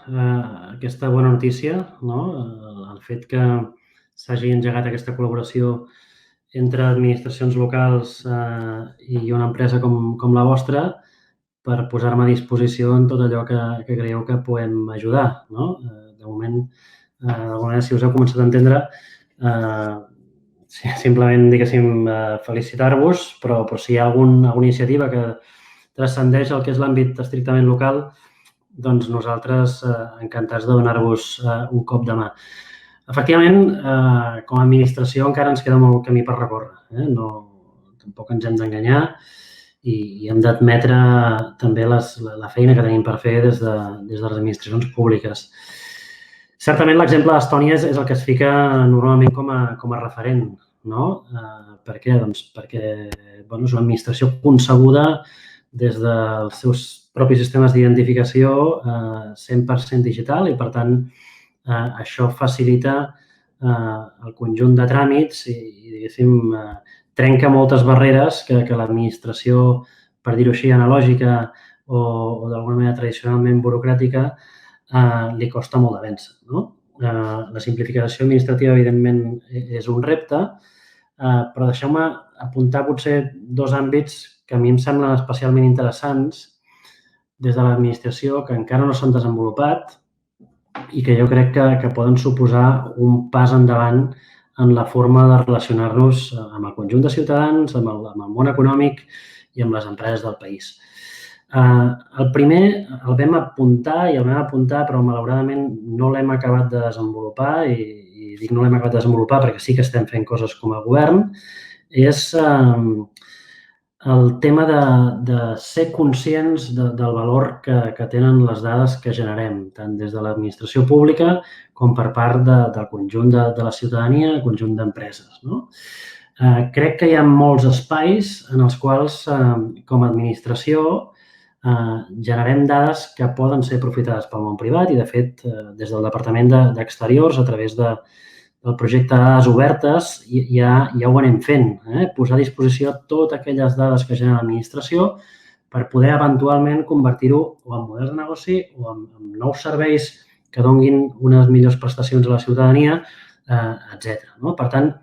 B: aquesta bona notícia, el fet que s'hagi engegat aquesta col·laboració entre administracions locals i una empresa com la vostra per posar-me a disposició en tot allò que creieu que podem ajudar. De moment, si us heu començat a entendre, simplement, diguéssim, felicitar-vos, però si hi ha alguna iniciativa que transcendeix el que és l'àmbit estrictament local, doncs nosaltres encantats de donar-vos un cop de mà. Efectivament, com a administració encara ens queda molt camí per recórrer. Tampoc ens hem d'enganyar i hem d'admetre també la feina que tenim per fer des de les administracions públiques. Certament, l'exemple d'Estònia és el que es fica normalment com a referent. Per què? Perquè és una administració concebuda des dels seus propis sistemes d'identificació 100% digital i, per tant, això facilita el conjunt de tràmits i, diguéssim, trenca moltes barreres que l'administració, per dir-ho així, analògica o d'alguna manera tradicionalment burocràtica, li costa molt de vèncer. La simplificació administrativa, evidentment, és un repte, però deixeu-me apuntar potser dos àmbits que a mi em semblen especialment interessants des de l'administració, que encara no s'han desenvolupat i que jo crec que poden suposar un pas endavant en la forma de relacionar-nos amb el conjunt de ciutadans, amb el món econòmic i amb les empreses del país. El primer el vam apuntar, però malauradament no l'hem acabat de desenvolupar i i dic no l'hem acabat de desenvolupar perquè sí que estem fent coses com a govern, és el tema de ser conscients del valor que tenen les dades que generem, tant des de l'administració pública com per part del conjunt de la ciutadania, el conjunt d'empreses. Crec que hi ha molts espais en els quals, com a administració, generem dades que poden ser aprofitades pel món privat i, de fet, des del Departament d'Exteriors, a través del projecte Dades Obertes, ja ho anem fent. Posar a disposició totes aquelles dades que genera l'administració per poder eventualment convertir-ho o en models de negoci o en nous serveis que donguin unes millors prestacions a la ciutadania, etc. Per tant,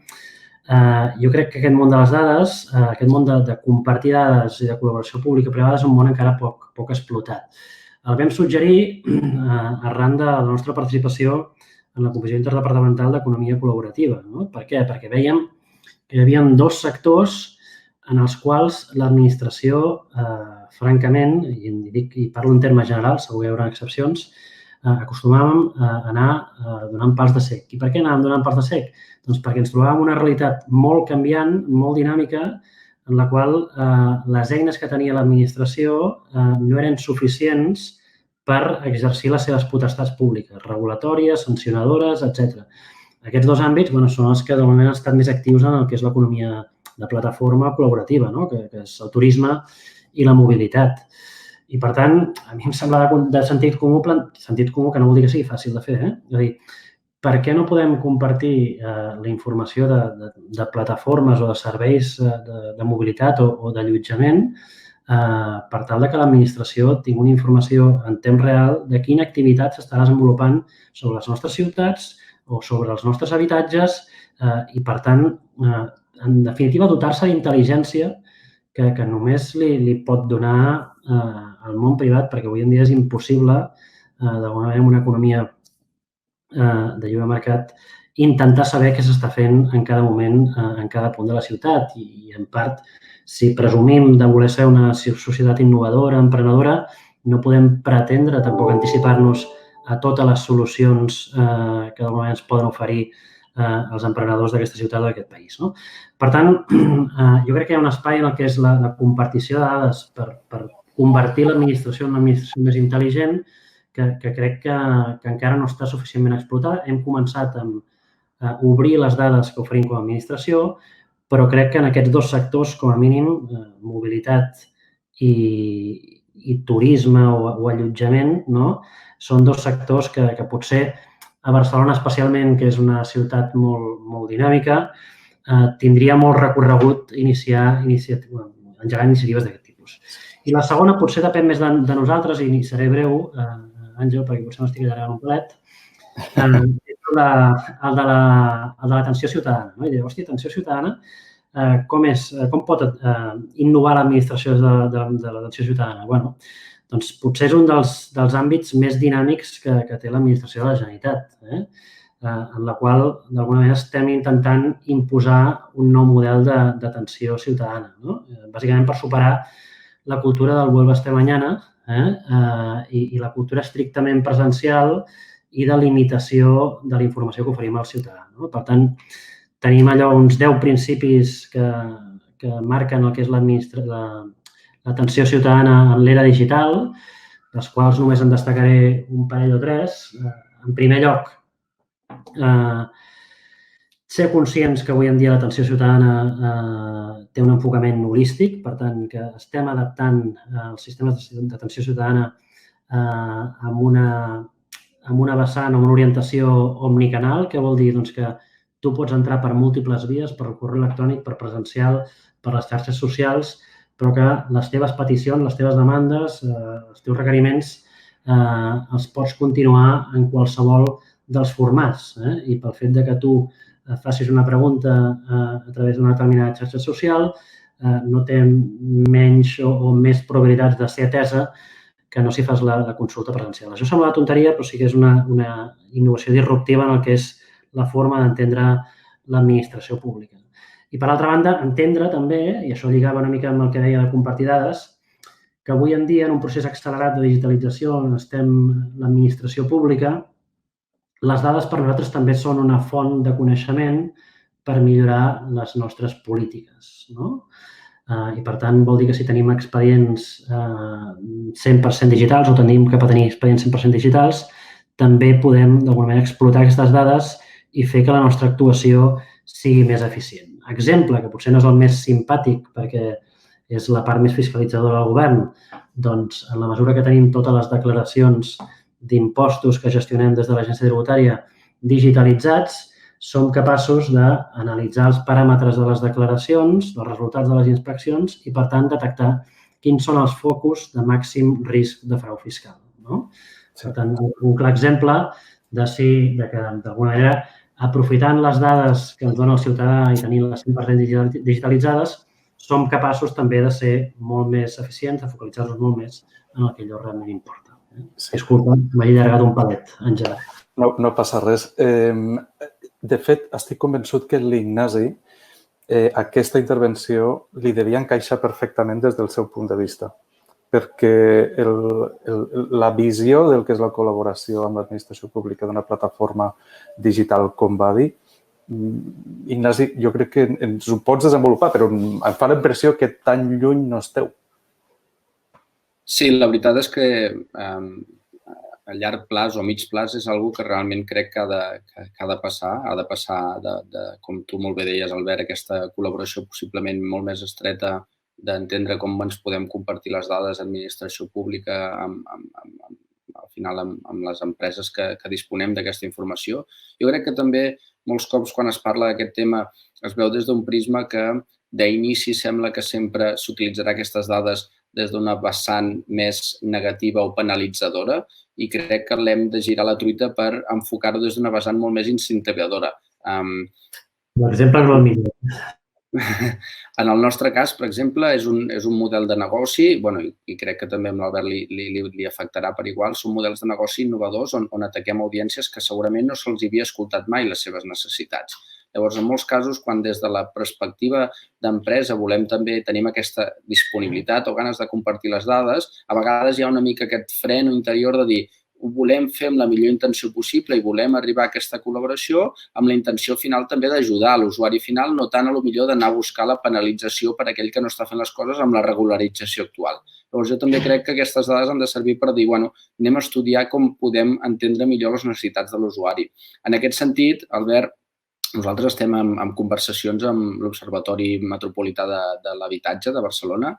B: jo crec que aquest món de les dades, aquest món de compartir dades i de col·laboració pública-privada és un món encara poc explotat. El vam suggerir arran de la nostra participació en la Comissió Interdepartamental d'Economia Col·laborativa. Per què? Perquè veiem que hi havia dos sectors en els quals l'administració, francament, i parlo en termes generals, segur que hi haurà excepcions, acostumàvem a anar donant pals de cec. I per què anàvem donant pals de cec? Doncs perquè ens trobàvem una realitat molt canviant, molt dinàmica, en la qual les eines que tenia l'administració no eren suficients per exercir les seves potestats públiques, regulatòries, sancionadores, etc. Aquests dos àmbits són els que de moment han estat més actius en el que és l'economia de plataforma col·laborativa, que és el turisme i la mobilitat. I, per tant, a mi em sembla de sentit comú que no vol dir que sigui fàcil de fer. És a dir, per què no podem compartir la informació de plataformes o de serveis de mobilitat o d'allotjament per tal que l'administració tingui una informació en temps real de quina activitat s'està desenvolupant sobre les nostres ciutats o sobre els nostres habitatges i, per tant, en definitiva, dotar-se d'intel·ligència que només li pot donar al món privat, perquè avui en dia és impossible, d'alguna manera, en una economia de lliure mercat, intentar saber què s'està fent en cada moment, en cada punt de la ciutat. I, en part, si presumim de voler ser una societat innovadora, emprenedora, no podem pretendre tampoc anticipar-nos a totes les solucions que d'alguna manera ens poden oferir els emprenedors d'aquesta ciutat o d'aquest país. Per tant, jo crec que hi ha un espai en el que és la compartició de dades per convertir l'administració en una administració més intel·ligent que crec que encara no està suficientment explotada. Hem començat a obrir les dades que oferim com a administració, però crec que en aquests dos sectors, com a mínim, mobilitat i turisme o allotjament, són dos sectors que potser a Barcelona especialment, que és una ciutat molt dinàmica, tindria molt recorregut engegar iniciatives d'aquest tipus. I la segona potser depèn més de nosaltres, i seré breu, Àngel, perquè potser m'estic allargant un plet, és el de l'atenció ciutadana. I diu, hòstia, atenció ciutadana, com pot innovar l'administració de l'atenció ciutadana? Bé, doncs potser és un dels àmbits més dinàmics que té l'administració de la Generalitat, en la qual, d'alguna manera, estem intentant imposar un nou model d'atenció ciutadana, bàsicament per superar la cultura del vuelva mañana i la cultura estrictament presencial i de limitació de la informació que oferim al ciutadà. Per tant, tenim allò uns 10 principis que marquen el que és l'atenció ciutadana en l'era digital, dels quals només en destacaré un parell o tres. En primer lloc, ser conscients que avui en dia l'atenció ciutadana té un enfocament holístic, per tant, que estem adaptant els sistemes d'atenció ciutadana amb una vessant o una orientació omnicanal, que vol dir que tu pots entrar per múltiples vies, per correu electrònic, per presencial, per les xarxes socials, però que les teves peticions, les teves demandes, els teus requeriments els pots continuar en qualsevol dels formats. I pel fet que tu facis una pregunta a través d'una determinada xarxa social no té menys o més probabilitats de ser atesa que no si fas la consulta presencial. Això sembla una tonteria, però sí que és una innovació disruptiva en el que és la forma d'entendre l'administració pública. I, per altra banda, entendre també, i això lligava una mica amb el que deia de compartir dades, que avui en dia, en un procés accelerat de digitalització on estem l'administració pública, les dades per nosaltres també són una font de coneixement per millorar les nostres polítiques, no? I, per tant, vol dir que si tenim expedients 100% digitals o tenim cap a tenir expedients 100% digitals, també podem, d'alguna manera, explotar aquestes dades i fer que la nostra actuació sigui més eficient. Exemple, que potser no és el més simpàtic perquè és la part més fiscalitzadora del govern, doncs, en la mesura que tenim totes les declaracions d'impostos que gestionem des de l'Agència Tributària digitalitzats, som capaços d'analitzar els paràmetres de les declaracions, dels resultats de les inspeccions i, per tant, detectar quins són els focus de màxim risc de frau fiscal. No? Sí. Per tant, un clar exemple de que, d'alguna manera, aprofitant les dades que ens dona el ciutadà i tenint-les 100% digitalitzades, som capaços també de ser molt més eficients, de focalitzar-nos molt més en el que allò realment importa. Sí. Disculpa, m'he allargat un palet, Àngel.
A: No passa res. De fet, estic convençut que l'Ignasi aquesta intervenció li devia encaixar perfectament des del seu punt de vista, perquè la visió del que és la col·laboració amb l'administració pública d'una plataforma digital, com va dir, Ignasi, jo crec que ens ho pots desenvolupar, però em fa la impressió que tan lluny no esteu.
C: Sí, la veritat és que a llarg plaç o mig plaç és una que realment crec que ha de passar. Ha de passar, com tu molt bé deies, Albert, aquesta col·laboració possiblement molt més estreta, d'entendre com ens podem compartir les dades d'administració pública al final amb les empreses que disponem d'aquesta informació. Jo crec que també molts cops quan es parla d'aquest tema es veu des d'un prisma que d'inici sembla que sempre s'utilitzarà aquestes dades des d'una vessant més negativa o penalitzadora i crec que l'hem de girar la truita per enfocar-ho des d'una vessant molt més incentivadora.
B: L'exemple no el millor.
C: En el nostre cas, per exemple, és un model de negoci, i crec que també amb l'Albert li afectarà per igual, són models de negoci innovadors on ataquem audiències que segurament no se'ls havia escoltat mai les seves necessitats. Llavors, en molts casos, quan des de la perspectiva d'empresa tenim aquesta disponibilitat o ganes de compartir les dades, a vegades hi ha una mica aquest fren interior de dir ho volem fer amb la millor intenció possible i volem arribar a aquesta col·laboració amb la intenció final també d'ajudar l'usuari final, no tant a lo millor d'anar a buscar la penalització per aquell que no està fent les coses amb la regularització actual. Llavors, jo també crec que aquestes dades han de servir per dir, anem a estudiar com podem entendre millor les necessitats de l'usuari. En aquest sentit, Albert, nosaltres estem en conversacions amb l'Observatori Metropolità de l'Habitatge de Barcelona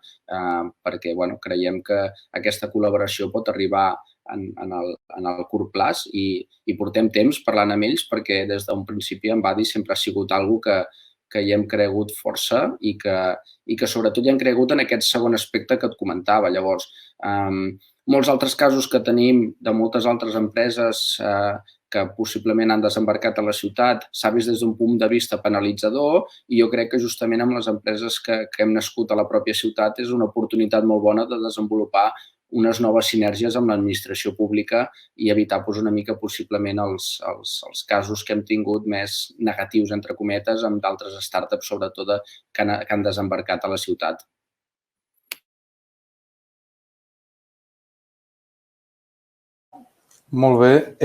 C: perquè creiem que aquesta col·laboració pot arribar en el curt plaç i portem temps parlant amb ells perquè des d'un principi en Badi sempre ha sigut una cosa que hi hem cregut força i que sobretot hi hem cregut en aquest segon aspecte que et comentava. Llavors, molts altres casos que tenim de moltes altres empreses que possiblement han desembarcat a la ciutat s'ha vist des d'un punt de vista penalitzador i jo crec que justament amb les empreses que hem nascut a la pròpia ciutat és una oportunitat molt bona de desenvolupar unes noves sinergies amb l'administració pública i evitar una mica possiblement els casos que hem tingut més negatius, entre cometes, amb d'altres startups, sobretot, que han desembarcat a la ciutat.
A: Molt bé.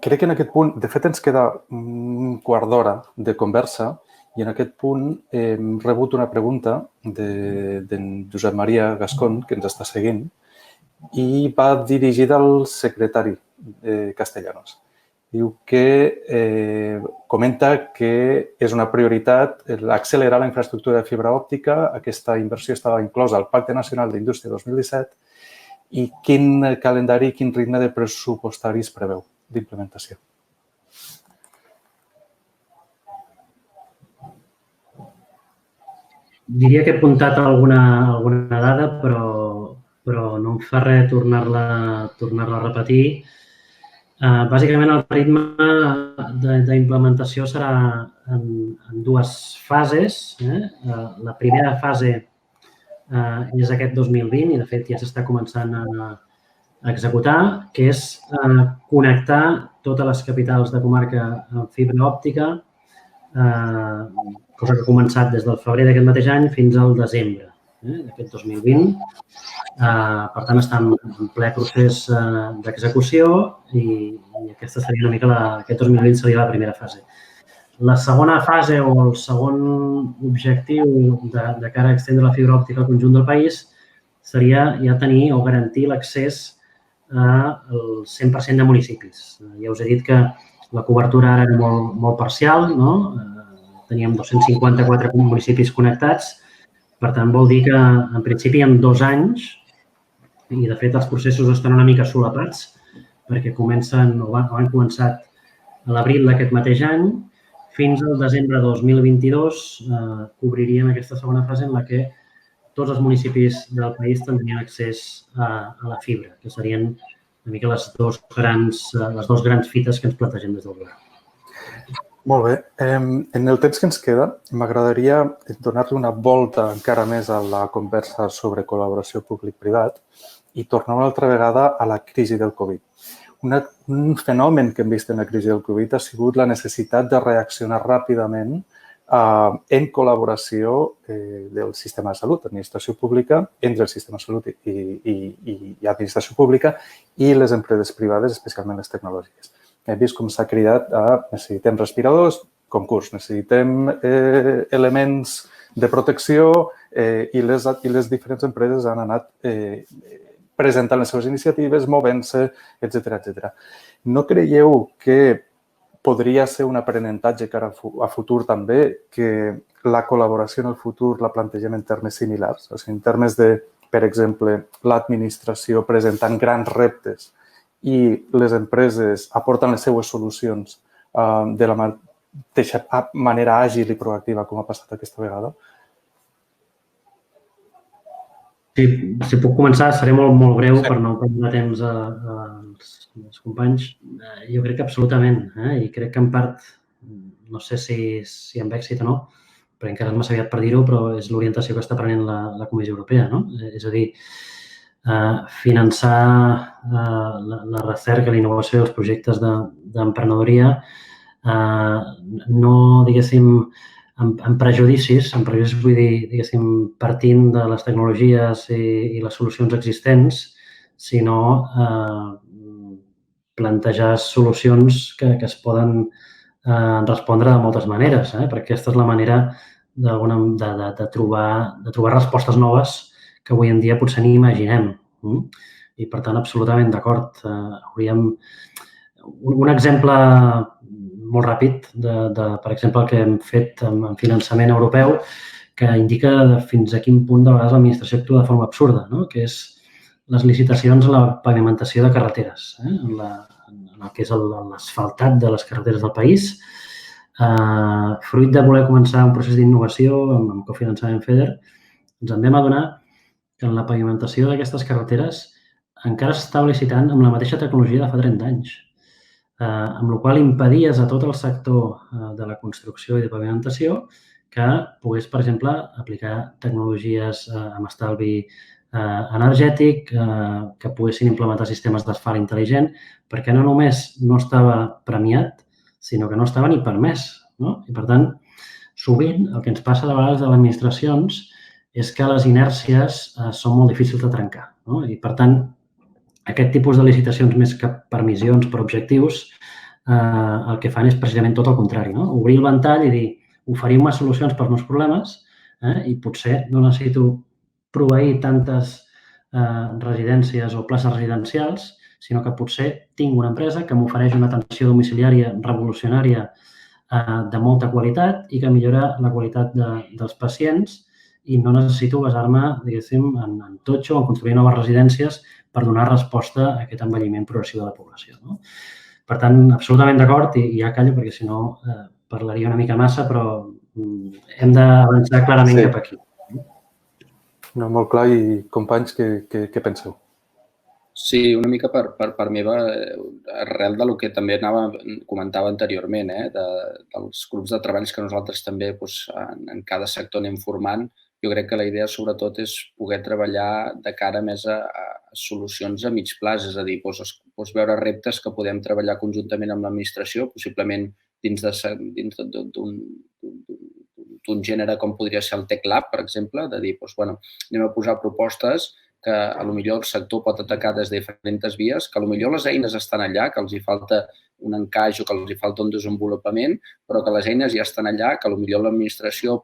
A: Crec que en aquest punt, de fet, ens queda un quart d'hora de conversa i en aquest punt hem rebut una pregunta d'en Josep Maria Gascon, que ens està seguint, i va dirigida al secretari Castellanos. Diu que comenta que és una prioritat accelerar la infraestructura de fibra òptica. Aquesta inversió estava inclosa al Pacte Nacional d'Indústria 2017 i quin calendari i quin ritme de pressupostaris preveu d'implementació.
B: Diria que he apuntat alguna dada, però no em fa res tornar-la a repetir. Bàsicament, el ritme d'implementació serà en dues fases. La primera fase és aquest 2020 i, de fet, ja s'està començant a executar, que és connectar totes les capitals de comarca amb fibra òptica, cosa que ha començat des del febrer d'aquest mateix any fins al desembre d'aquest 2020. Per tant, està en ple procés d'execució i aquesta seria una mica aquest 2020 seria la primera fase. La segona fase o el segon objectiu de cara a extendre la fibra òptica al conjunt del país seria ja tenir o garantir l'accés al 100% de municipis. Ja us he dit que la cobertura ara era molt parcial, no? Teníem 254 municipis connectats, per tant vol dir que en principi en 2 anys, i de fet els processos estan una mica solapats, perquè han començat a l'abril d'aquest mateix any, fins al desembre de 2022 cobriríem aquesta segona fase en la que tots els municipis del país tindrien accés a la fibra, que serien una mica les dues grans fites que ens plantegem des del govern.
A: Molt bé. En el temps que ens queda, m'agradaria donar-li una volta encara més a la conversa sobre col·laboració públic-privat i tornar una altra vegada a la crisi del Covid. Un fenomen que hem vist en la crisi del Covid ha sigut la necessitat de reaccionar ràpidament en col·laboració del sistema de salut, administració pública, entre el sistema de salut i administració pública i les empreses privades, especialment les tecnològiques. Hem vist com s'ha cridat a necessitem respiradors, concurs, necessitem elements de protecció i les diferents empreses han anat presentant les seves iniciatives, movent-se, etc. No creieu que podria ser un aprenentatge cara a futur també que la col·laboració en el futur la plantegem en termes similars? O sigui, en termes de, per exemple, l'administració presentant grans reptes i les empreses aporten les seues solucions de la mateixa manera àgil i proactiva com ha passat aquesta vegada?
B: Sí, si puc començar, seré molt breu per no perdre temps als companys. Jo crec que absolutament, i crec que en part, no sé si amb èxit o no, perquè encara és massa aviat per dir-ho, però és l'orientació que està prenent la Comissió Europea, no? És a dir, finançar la recerca, la innovació i els projectes d'emprenedoria no, diguéssim, amb prejudicis vull dir, diguéssim, partint de les tecnologies i les solucions existents, sinó plantejar solucions que es poden respondre de moltes maneres, perquè aquesta és la manera de trobar respostes noves que avui en dia potser ni imaginem. I, per tant, absolutament d'acord. Un exemple molt ràpid per exemple, el que hem fet en finançament europeu que indica fins a quin punt de vegades l'administració actua de forma absurda, que és les licitacions a la pavimentació de carreteres, en el que és l'asfaltat de les carreteres del país. Fruit de voler començar un procés d'innovació amb cofinançament FEDER, ens en vam adonar que en la pavimentació d'aquestes carreteres encara s'estava licitant amb la mateixa tecnologia de fa 30 anys, amb la qual cosa impedies a tot el sector de la construcció i de pavimentació que pogués, per exemple, aplicar tecnologies amb estalvi energètic, que poguessin implementar sistemes d'asfalt intel·ligent, perquè no només no estava premiat, sinó que no estava ni permès. I, per tant, sovint el que ens passa de vegades a les administracions és que les inèrcies són molt difícils de trencar. I, per tant, aquest tipus de licitacions més que per missions, per objectius, el que fan és precisament tot el contrari. Obrir el ventall i dir, oferiu-me solucions pels meus problemes i potser no necessito proveir tantes residències o places residencials, sinó que potser tinc una empresa que m'ofereix una atenció domiciliària revolucionària de molta qualitat i que millora la qualitat dels pacients i no necessito basar-me, diguéssim, en totxo o en construir noves residències per donar resposta a aquest envelliment progressiu de la població. Per tant, absolutament d'acord i ja callo perquè si no parlaria una mica massa, però hem d'avançar clarament cap aquí.
A: No, molt clar. I, companys, què penseu?
C: Sí, una mica per meva, arrel del que també comentava anteriorment, dels grups de treballs que nosaltres també en cada sector anem formant. Jo crec que la idea, sobretot, és poder treballar de cara més a solucions a mig plaç, és a dir, veure reptes que podem treballar conjuntament amb l'administració, possiblement dins d'un gènere com podria ser el Tech Lab, per exemple, de dir, anem a posar propostes que potser el sector pot atacar des de diferents vies, que potser les eines estan allà, que els hi falta un encaix o que els hi falta un desenvolupament, però que les eines ja estan allà, que potser l'administració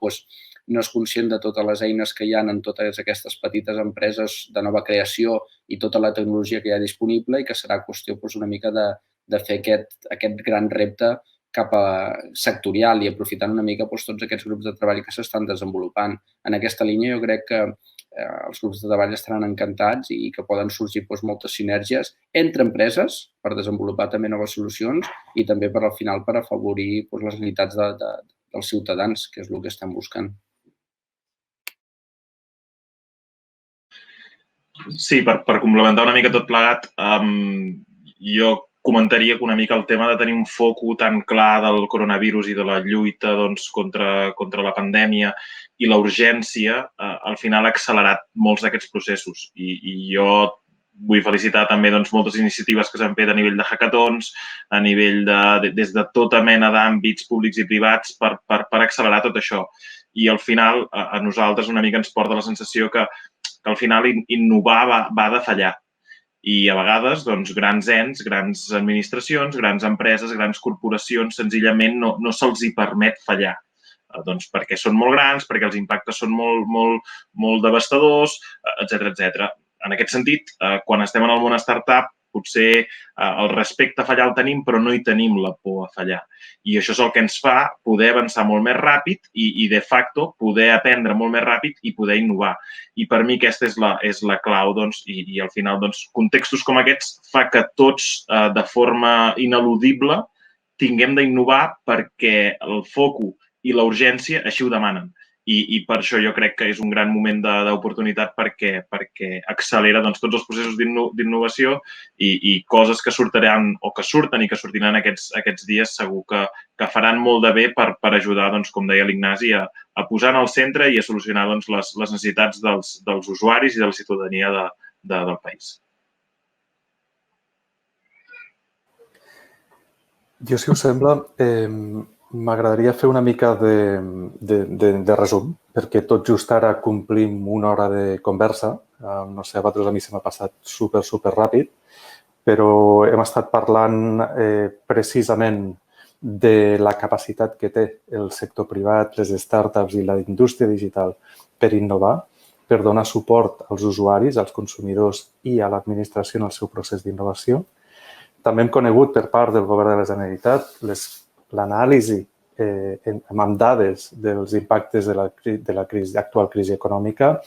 C: no és conscient de totes les eines que hi ha en totes aquestes petites empreses de nova creació i tota la tecnologia que hi ha disponible i que serà qüestió una mica de fer aquest gran repte cap a sectorial i aprofitant una mica tots aquests grups de treball que s'estan desenvolupant. En aquesta línia jo crec que els grups de treball estaran encantats i que poden sorgir moltes sinergies entre empreses per desenvolupar també noves solucions i també al final per afavorir les necessitats dels ciutadans, que és el que estem buscant.
D: Sí, per complementar una mica tot plegat, jo comentaria que una mica el tema de tenir un foco tan clar del coronavirus i de la lluita contra la pandèmia i la urgència, al final ha accelerat molts d'aquests processos. I jo vull felicitar també moltes iniciatives que s'han fet a nivell de hackathons, a nivell des de tota mena d'àmbits públics i privats per accelerar tot això. I al final a nosaltres una mica ens porta la sensació que al final innovar va de fallar. I a vegades, grans ens, grans administracions, grans empreses, grans corporacions, senzillament no se'ls hi permet fallar. Perquè són molt grans, perquè els impactes són molt devastadors, etc. En aquest sentit, quan estem en el món startup, potser el respecte a fallar el tenim, però no hi tenim la por a fallar. I això és el que ens fa poder avançar molt més ràpid i de facto, poder aprendre molt més ràpid i poder innovar. I per mi aquesta és la clau i al final contextos com aquests fa que tots de forma ineludible tinguem d'innovar perquè el foco i la urgència així ho demanen. I per això jo crec que és un gran moment d'oportunitat perquè accelera tots els processos d'innovació i coses que sortiran o que surten i que sortiran aquests dies segur que faran molt de bé per ajudar, com deia l'Ignasi, a posar en el centre i a solucionar les necessitats dels usuaris i de la ciutadania del país.
A: Jo, si us sembla, m'agradaria fer una mica de resum, perquè tot just ara complim una hora de conversa. No sé, a vosaltres a mi se m'ha passat super ràpid, però hem estat parlant precisament de la capacitat que té el sector privat, les startups i la indústria digital per innovar, per donar suport als usuaris, als consumidors i a l'administració en el seu procés d'innovació. També hem conegut per part del Govern de la Generalitat l'anàlisi amb dades dels impactes de l'actual crisi econòmica,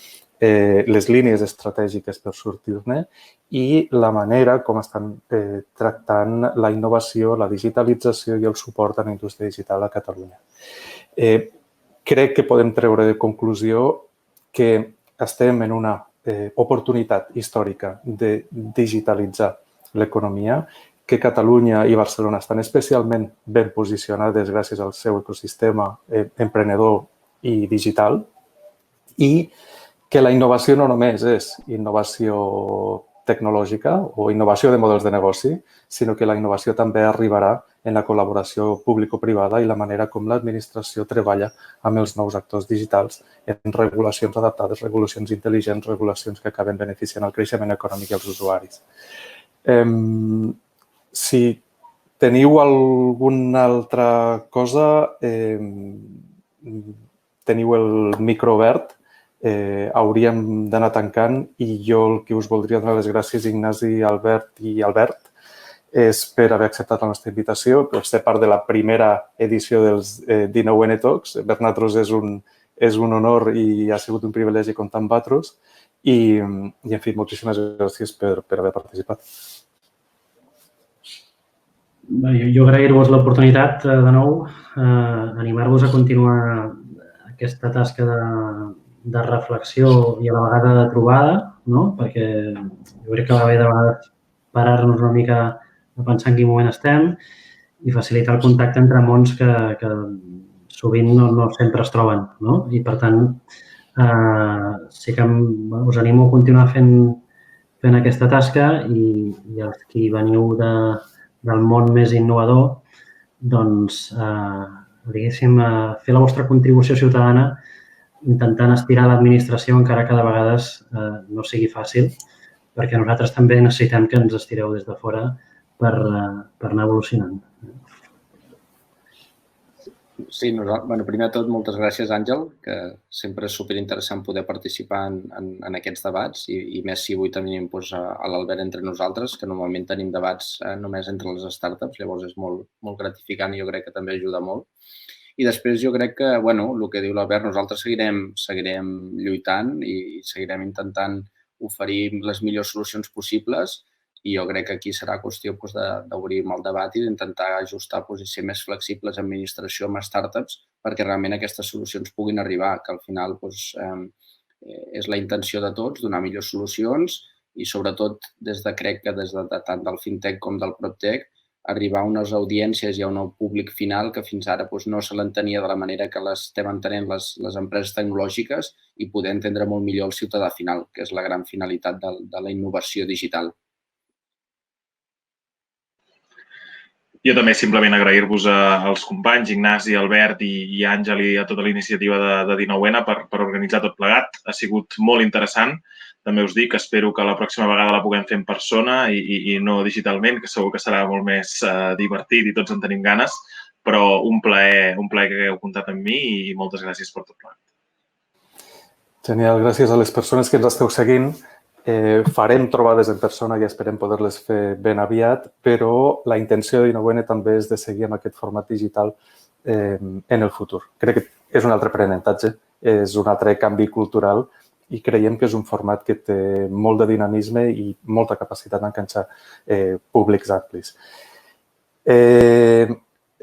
A: les línies estratègiques per sortir-ne i la manera com estan tractant la innovació, la digitalització i el suport a la indústria digital a Catalunya. Crec que podem treure de conclusió que estem en una oportunitat històrica de digitalitzar l'economia, que Catalunya i Barcelona estan especialment ben posicionades gràcies al seu ecosistema emprenedor i digital i que la innovació no només és innovació tecnològica o innovació de models de negoci, sinó que la innovació també arribarà en la col·laboració público-privada i la manera com l'administració treballa amb els nous actors digitals en regulacions adaptades, regulacions intel·ligents, regulacions que acaben beneficiant el creixement econòmic i els usuaris. Si teniu alguna altra cosa, teniu el micro obert, hauríem d'anar tancant i jo el que us voldria donar les gràcies, Ignasi, Albert i Albert, és per haver acceptat la nostra invitació, per ser part de la primera edició dels 19N Talks. Per nosaltres és un honor i ha sigut un privilegi comptar amb vosaltres i, en fi, moltíssimes gràcies per haver participat.
B: Jo agrair-vos l'oportunitat de nou, animar-vos a continuar aquesta tasca de reflexió i a la vegada de trobada, perquè jo crec que va bé de vegades parar-nos una mica a pensar en quin moment estem i facilitar el contacte entre mons que sovint no sempre es troben. I, per tant, sí que us animo a continuar fent aquesta tasca i els qui veniu del món més innovador, doncs, diguéssim, fer la vostra contribució ciutadana intentant estirar l'administració encara que de vegades no sigui fàcil, perquè nosaltres també necessitem que ens estireu des de fora per anar evolucionant.
C: Sí, primer de tot, moltes gràcies, Àngel, que sempre és superinteressant poder participar en aquests debats i més si avui tenim a l'Albert entre nosaltres, que normalment tenim debats només entre les startups, llavors és molt gratificant i jo crec que també ajuda molt. I després jo crec que, el que diu l'Albert, nosaltres seguirem lluitant i seguirem intentant oferir les millors solucions possibles i jo crec que aquí serà qüestió d'obrir el debat i d'intentar ajustar i ser més flexibles en administració amb startups perquè realment aquestes solucions puguin arribar, que al final és la intenció de tots, donar millors solucions i sobretot crec que des de tant del FinTech com del PropTech arribar a unes audiències i a un públic final que fins ara no se l'entenia de la manera que l'estem entenent les empreses tecnològiques i poder entendre molt millor el ciutadà final, que és la gran finalitat de la innovació digital.
D: Jo també simplement agrair-vos als companys, Ignasi, Albert i Àngel i a tota la iniciativa de 19N per organitzar tot plegat. Ha sigut molt interessant. També us dic, espero que la pròxima vegada la puguem fer en persona i no digitalment, que segur que serà molt més divertit i tots en tenim ganes, però un plaer que hagueu comptat amb mi i moltes gràcies per tot plegat.
A: Genial, gràcies a les persones que ens esteu seguint. Farem trobades en persona i esperem poder-les fer ben aviat, però la intenció de 19N també és de seguir amb aquest format digital en el futur. Crec que és un altre aprenentatge, és un altre canvi cultural i creiem que és un format que té molt de dinamisme i molta capacitat d'enganxar públics amplis.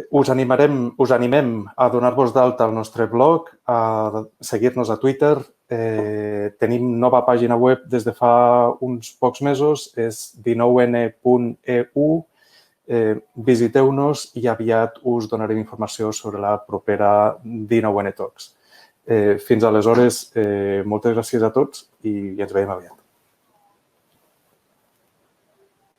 A: Us animem a donar-vos d'alta al nostre blog, a seguir-nos a Twitter. Tenim nova pàgina web des de fa uns pocs mesos, és 19n.eu. Visiteu-nos i aviat us donarem informació sobre la propera 19N Talks. Fins aleshores, moltes gràcies a tots i ens veiem aviat.